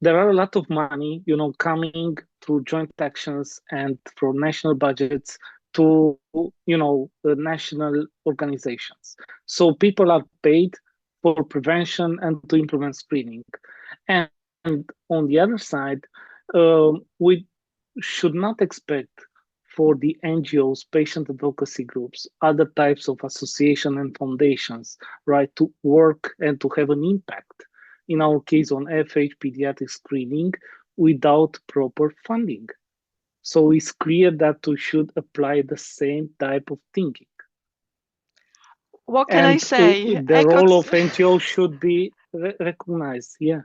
there are a lot of money, coming through joint actions and from national budgets to, the national organizations. So people are paid for prevention and to implement screening. And on the other side, we should not expect for the NGOs, patient advocacy groups, other types of association and foundations, right, to work and to have an impact, in our case on FH pediatric screening, without proper funding. So it's clear that we should apply the same type of thinking. What can I say? The role of NGO should be recognized. Yeah.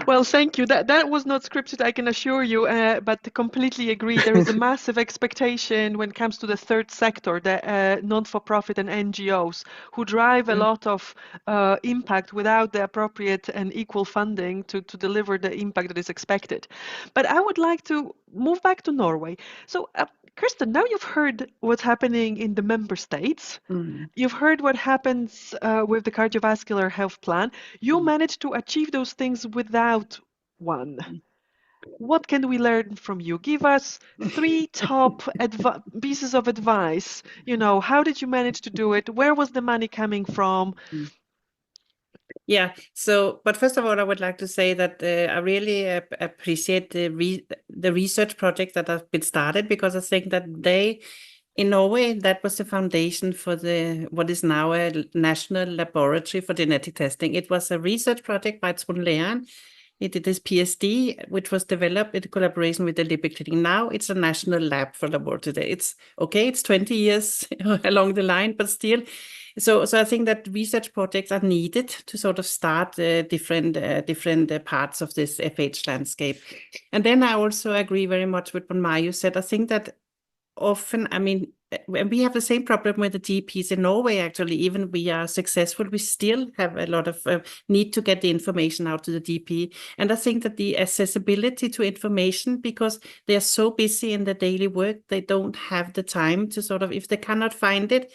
Well, thank you. That was not scripted, I can assure you, but completely agree. There is a massive expectation when it comes to the third sector, the non-for-profit and NGOs, who drive a lot of impact without the appropriate and equal funding to deliver the impact that is expected. But I would like to move back to Norway. So, Kristen, now you've heard what's happening in the member states. You've heard what happens with the cardiovascular health plan. You managed to achieve those things without one. What can we learn from you? Give us 3 top pieces of advice. How did you manage to do it? Where was the money coming from? Yeah, but first of all, I would like to say that I really appreciate the research project that have been started, because I think that in Norway, that was the foundation for what is now a national laboratory for genetic testing. It was a research project by Trond Lean It is PSD, which was developed in collaboration with the Lipid Clinic. Now it's a national lab for laboratory. It's okay, it's 20 years along the line, but still. So I think that research projects are needed to sort of start different parts of this FH landscape. And then I also agree very much with what Mayu said. I think that often, I mean, we have the same problem with the GPs in Norway, actually. Even we are successful, we still have a lot of need to get the information out to the GP. And I think that the accessibility to information, because they are so busy in their daily work, they don't have the time to sort of, if they cannot find it,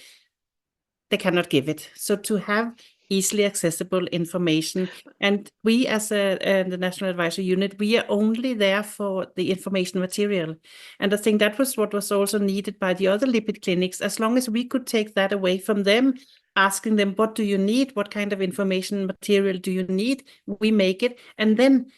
they cannot give it. So to have easily accessible information, and we as the National Advisory Unit, we are only there for the information material. And I think that was what was also needed by the other lipid clinics. As long as we could take that away from them, asking them, what do you need? What kind of information material do you need? We make it. And then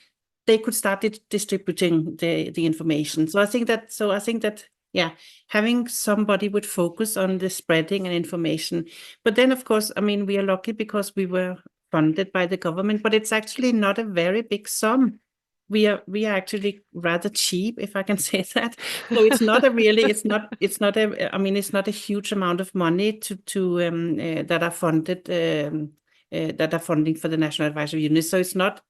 they could start distributing the information. So I think that yeah, having somebody would focus on the spreading and information. But then, of course, I mean, we are lucky because we were funded by the government, but it's actually not a very big sum. We are actually rather cheap, if I can say that. So it's not a really, it's not a huge amount of money that are funded, that are funding for the National Advisory Unit. So it's not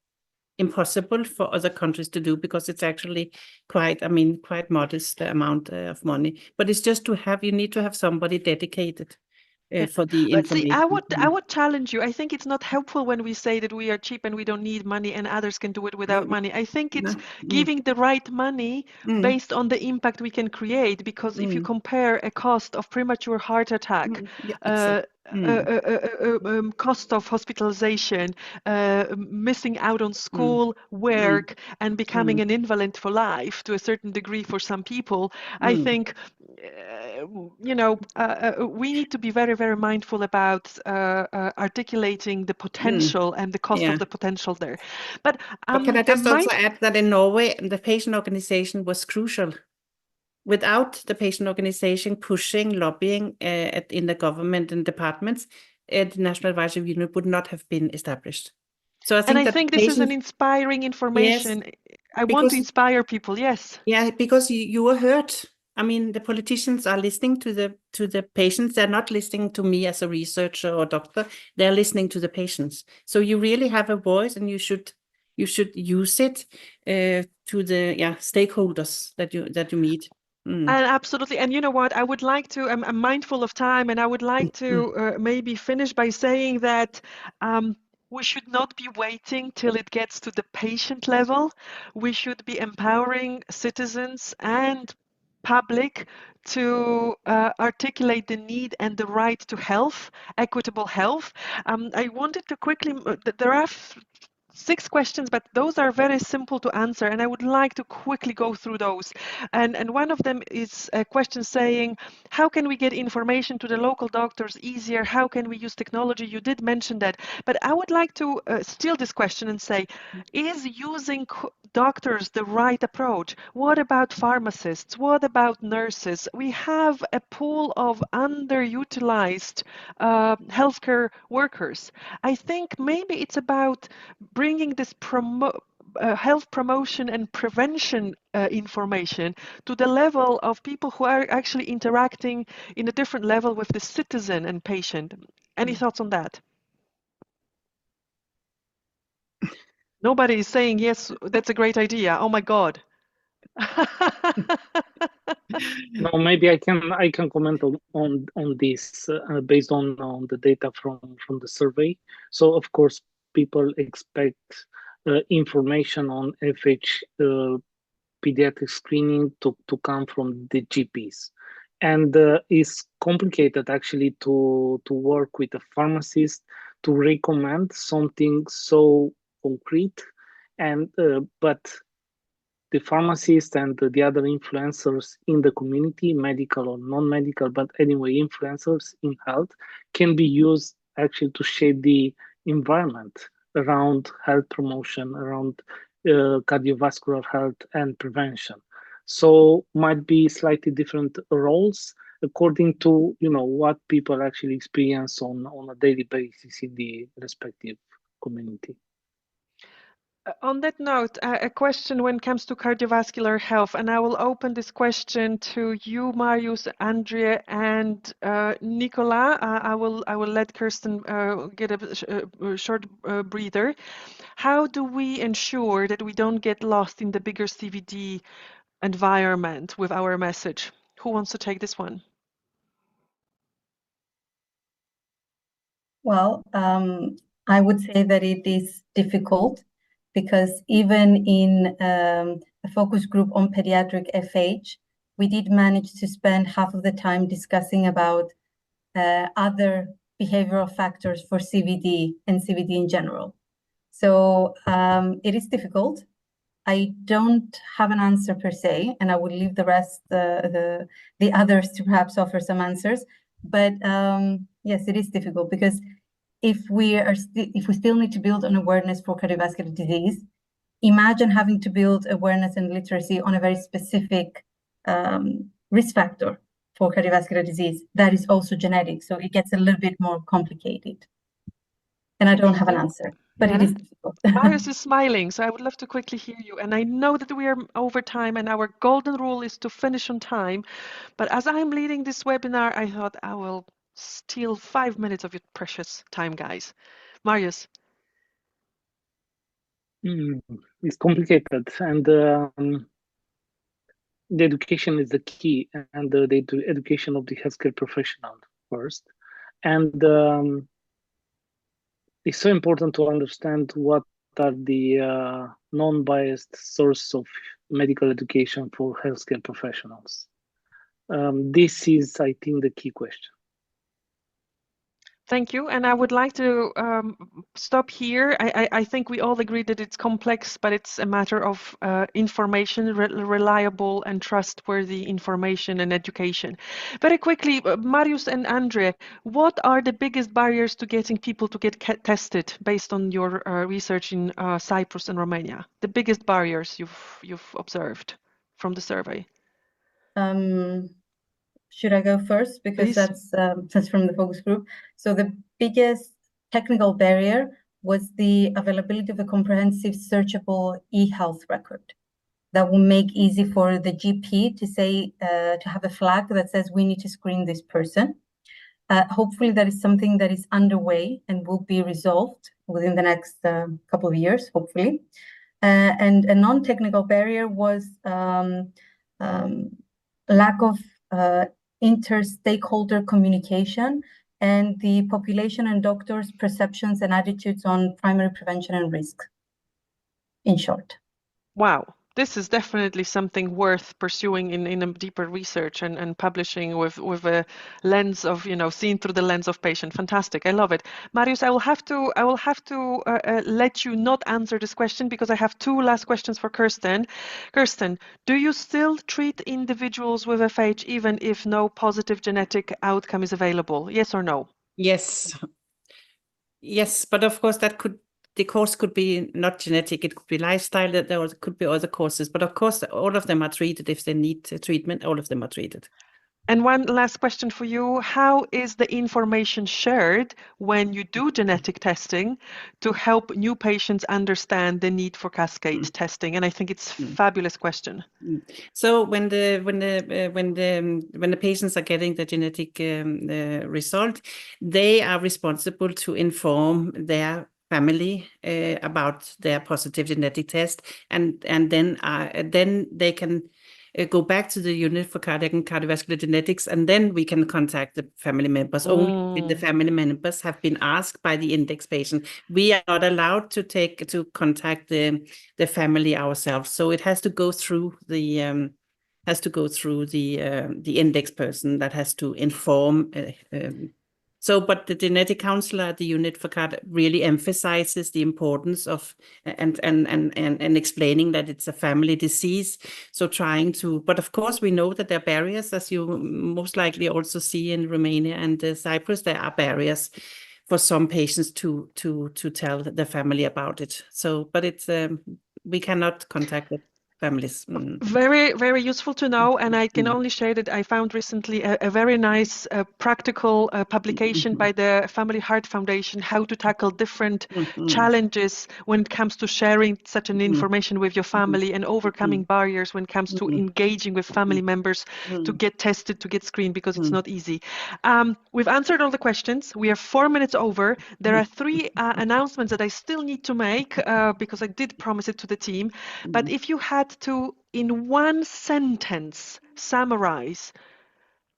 impossible for other countries to do, because it's actually quite modest amount of money. But it's just you need to have somebody dedicated for the But see, information. I would challenge you. I think it's not helpful when we say that we are cheap and we don't need money and others can do it without money. I think it's giving the right money based on the impact we can create. Because if you compare a cost of premature heart attack, cost of hospitalization, missing out on school, work, and becoming an invalid for life to a certain degree for some people, I think we need to be very, very mindful about articulating the potential and the cost of the potential there. But can I just also add that in Norway, the patient organization was crucial. Without the patient organization pushing, lobbying in the government and departments, the National Advisory Unit would not have been established. So I think this is an inspiring information. Yes, I want to inspire people. Yes. Yeah, because you were hurt. I mean, the politicians are listening to the patients. They're not listening to me as a researcher or doctor. They're listening to the patients. So you really have a voice, and you should use it to the stakeholders that you meet. And absolutely. And you know what? I would like to, I'm mindful of time, and I would like to maybe finish by saying that we should not be waiting till it gets to the patient level. We should be empowering citizens and public to articulate the need and the right to health, equitable health. I wanted to quickly, there are 6 questions, but those are very simple to answer, and I would like to quickly go through those. And one of them is a question saying, how can we get information to the local doctors easier? How can we use technology? You did mention that, but I would like to steal this question and say, is using doctors the right approach? What about pharmacists? What about nurses? We have a pool of underutilized healthcare workers. I think maybe it's about bringing this health promotion and prevention information to the level of people who are actually interacting in a different level with the citizen and patient. Any thoughts on that? Nobody is saying, yes, that's a great idea. Oh my God. No, maybe I can comment on this based on the data from the survey. So of course, people expect information on FH pediatric screening to come from the GPs, and it's complicated actually to work with a pharmacist to recommend something so concrete, and but the pharmacists and the other influencers in the community, medical or non-medical, but anyway, influencers in health, can be used actually to shape the environment around health promotion, around cardiovascular health and prevention. So might be slightly different roles according to what people actually experience on a daily basis in the respective community. On that note, a question when it comes to cardiovascular health, and I will open this question to you, Marius, Andrea, and Nicola. I will let Kirsten get a short breather. How do we ensure that we don't get lost in the bigger CVD environment with our message? Who wants to take this one? Well, I would say that it is difficult because even in a focus group on pediatric FH, we did manage to spend half of the time discussing about other behavioral factors for CVD and CVD in general. So it is difficult. I don't have an answer per se, and I would leave the rest, the others to perhaps offer some answers. But yes, it is difficult because if we still need to build an awareness for cardiovascular disease, imagine having to build awareness and literacy on a very specific risk factor for cardiovascular disease that is also genetic. So it gets a little bit more complicated. And I don't have an answer, but it is difficult. Marius is smiling, so I would love to quickly hear you. And I know that we are over time and our golden rule is to finish on time. But as I'm leading this webinar, I thought I will steal 5 minutes of your precious time, guys. Marius. It's complicated, and the education is the key, and the education of the healthcare professional first. And it's so important to understand what are the non-biased source of medical education for healthcare professionals. This is, I think, the key question. Thank you. And I would like to stop here. I think we all agree that it's complex, but it's a matter of information, reliable and trustworthy information and education. Very quickly, Marius and Andre, what are the biggest barriers to getting people to get tested based on your research in Cyprus and Romania? The biggest barriers you've observed from the survey? Should I go first? Because that's from the focus group. So the biggest technical barrier was the availability of a comprehensive searchable e-health record that will make easy for the GP to say, to have a flag that says we need to screen this person. Hopefully that is something that is underway and will be resolved within the next couple of years, hopefully. And a non-technical barrier was lack of inter-stakeholder communication and the population and doctors' perceptions and attitudes on primary prevention and risk, in short. Wow. This is definitely something worth pursuing in a deeper research and publishing with a lens of, seen through the lens of patient. Fantastic. I love it. Marius, I will have to let you not answer this question because I have 2 last questions for Kirsten. Kirsten, do you still treat individuals with FH even if no positive genetic outcome is available? Yes or no? Yes. Yes, but of course the cause could be not genetic, it could be lifestyle, there could be other causes. But of course, all of them are treated if they need treatment, all of them are treated. And one last question for you. How is the information shared when you do genetic testing to help new patients understand the need for cascade testing? And I think it's a fabulous question. So when the patients are getting the genetic result, they are responsible to inform their family about their positive genetic test, and then they can go back to the unit for cardiac and cardiovascular genetics, and then we can contact the family members. Only the family members have been asked by the index patient. We are not allowed to contact the family ourselves. So it has to go through the index person that has to inform. But the genetic counselor at the unit for CAD really emphasizes the importance of and explaining that it's a family disease. So but of course we know that there are barriers, as you most likely also see in Romania and Cyprus. There are barriers for some patients to tell the family about it. So, but it's we cannot contact it. families. Very, very useful to know. And I can only share that I found recently a very nice practical publication by the Family Heart Foundation, how to tackle different challenges when it comes to sharing such an information with your family and overcoming barriers when it comes to engaging with family members to get tested, to get screened, because it's not easy. We've answered all the questions. We are 4 minutes over. There are 3 announcements that I still need to make because I did promise it to the team. But if you had to, in one sentence, summarize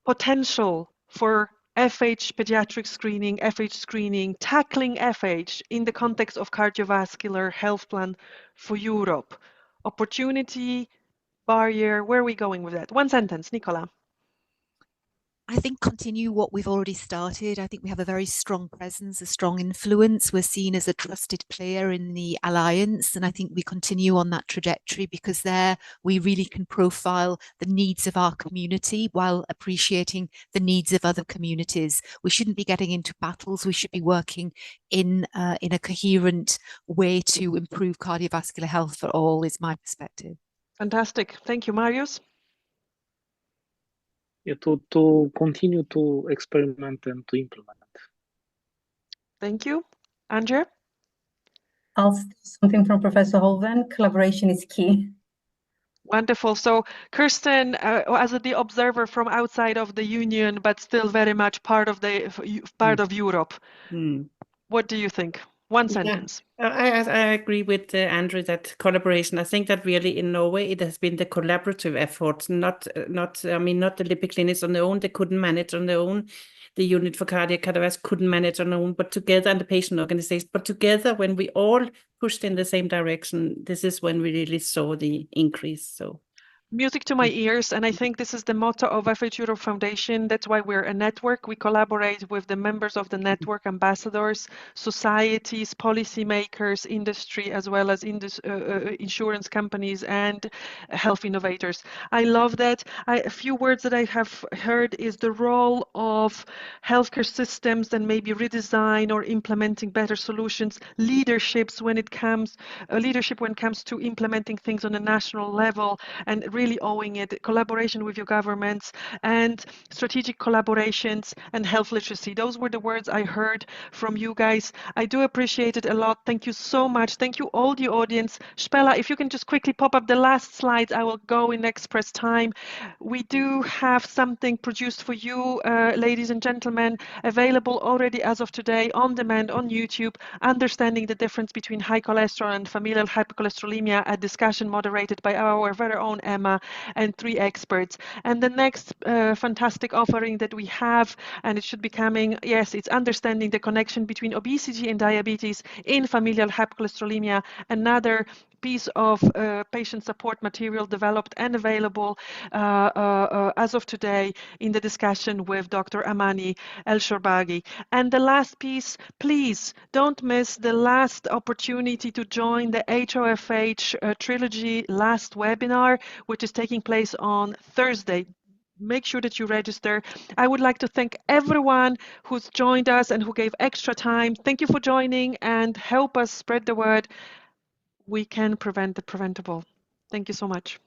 potential for FH pediatric screening, FH screening, tackling FH in the context of cardiovascular health plan for Europe, opportunity, barrier, where are we going with that? One sentence, Nicola. I think continue what we've already started. I think we have a very strong presence, a strong influence. We're seen as a trusted player in the alliance. And I think we continue on that trajectory because there we really can profile the needs of our community while appreciating the needs of other communities. We shouldn't be getting into battles. We should be working in a coherent way to improve cardiovascular health for all, is my perspective. Fantastic. Thank you, Marius. Yeah, to continue to experiment and to implement. Thank you. Andrea? I'll steal something from Professor Holven. Collaboration is key. Wonderful. So, Kirsten, as the observer from outside of the Union, but still very much part of Europe, what do you think? One sentence. I agree with Andrew that collaboration. I think that really in Norway it has been the collaborative efforts, not the lipid clinics on their own. They couldn't manage on their own. The unit for cardiovascular couldn't manage on their own, but together, and the patient organization, but together, when we all pushed in the same direction, this is when we really saw the increase. So. Music to my ears, and I think this is the motto of FH Europe Foundation. That's why we're a network. We collaborate with the members of the network, ambassadors, societies, policymakers, industry, as well as insurance companies and health innovators. I love that. A few words that I have heard is the role of healthcare systems and maybe redesign or implementing better solutions, leadership when it comes to implementing things on a national level, and really owing it, collaboration with your governments and strategic collaborations and health literacy. Those were the words I heard from you guys. I do appreciate it a lot. Thank you so much. Thank you all the audience. Spela, if you can just quickly pop up the last slides, I will go in express time. We do have something produced for you, ladies and gentlemen, available already as of today on demand on YouTube, Understanding the Difference Between High Cholesterol and Familial Hypercholesterolemia, a discussion moderated by our very own Emma and 3 experts. And the next fantastic offering that we have, and it should be coming, yes, it's Understanding the Connection Between Obesity and Diabetes in Familial Hypercholesterolemia, another piece of patient support material developed and available as of today in the discussion with Dr. Amani El-Shorbagi. And the last piece, please don't miss the last opportunity to join the HOFH Trilogy last webinar, which is taking place on Thursday. Make sure that you register. I would like to thank everyone who's joined us and who gave extra time. Thank you for joining and help us spread the word. We can prevent the preventable. Thank you so much.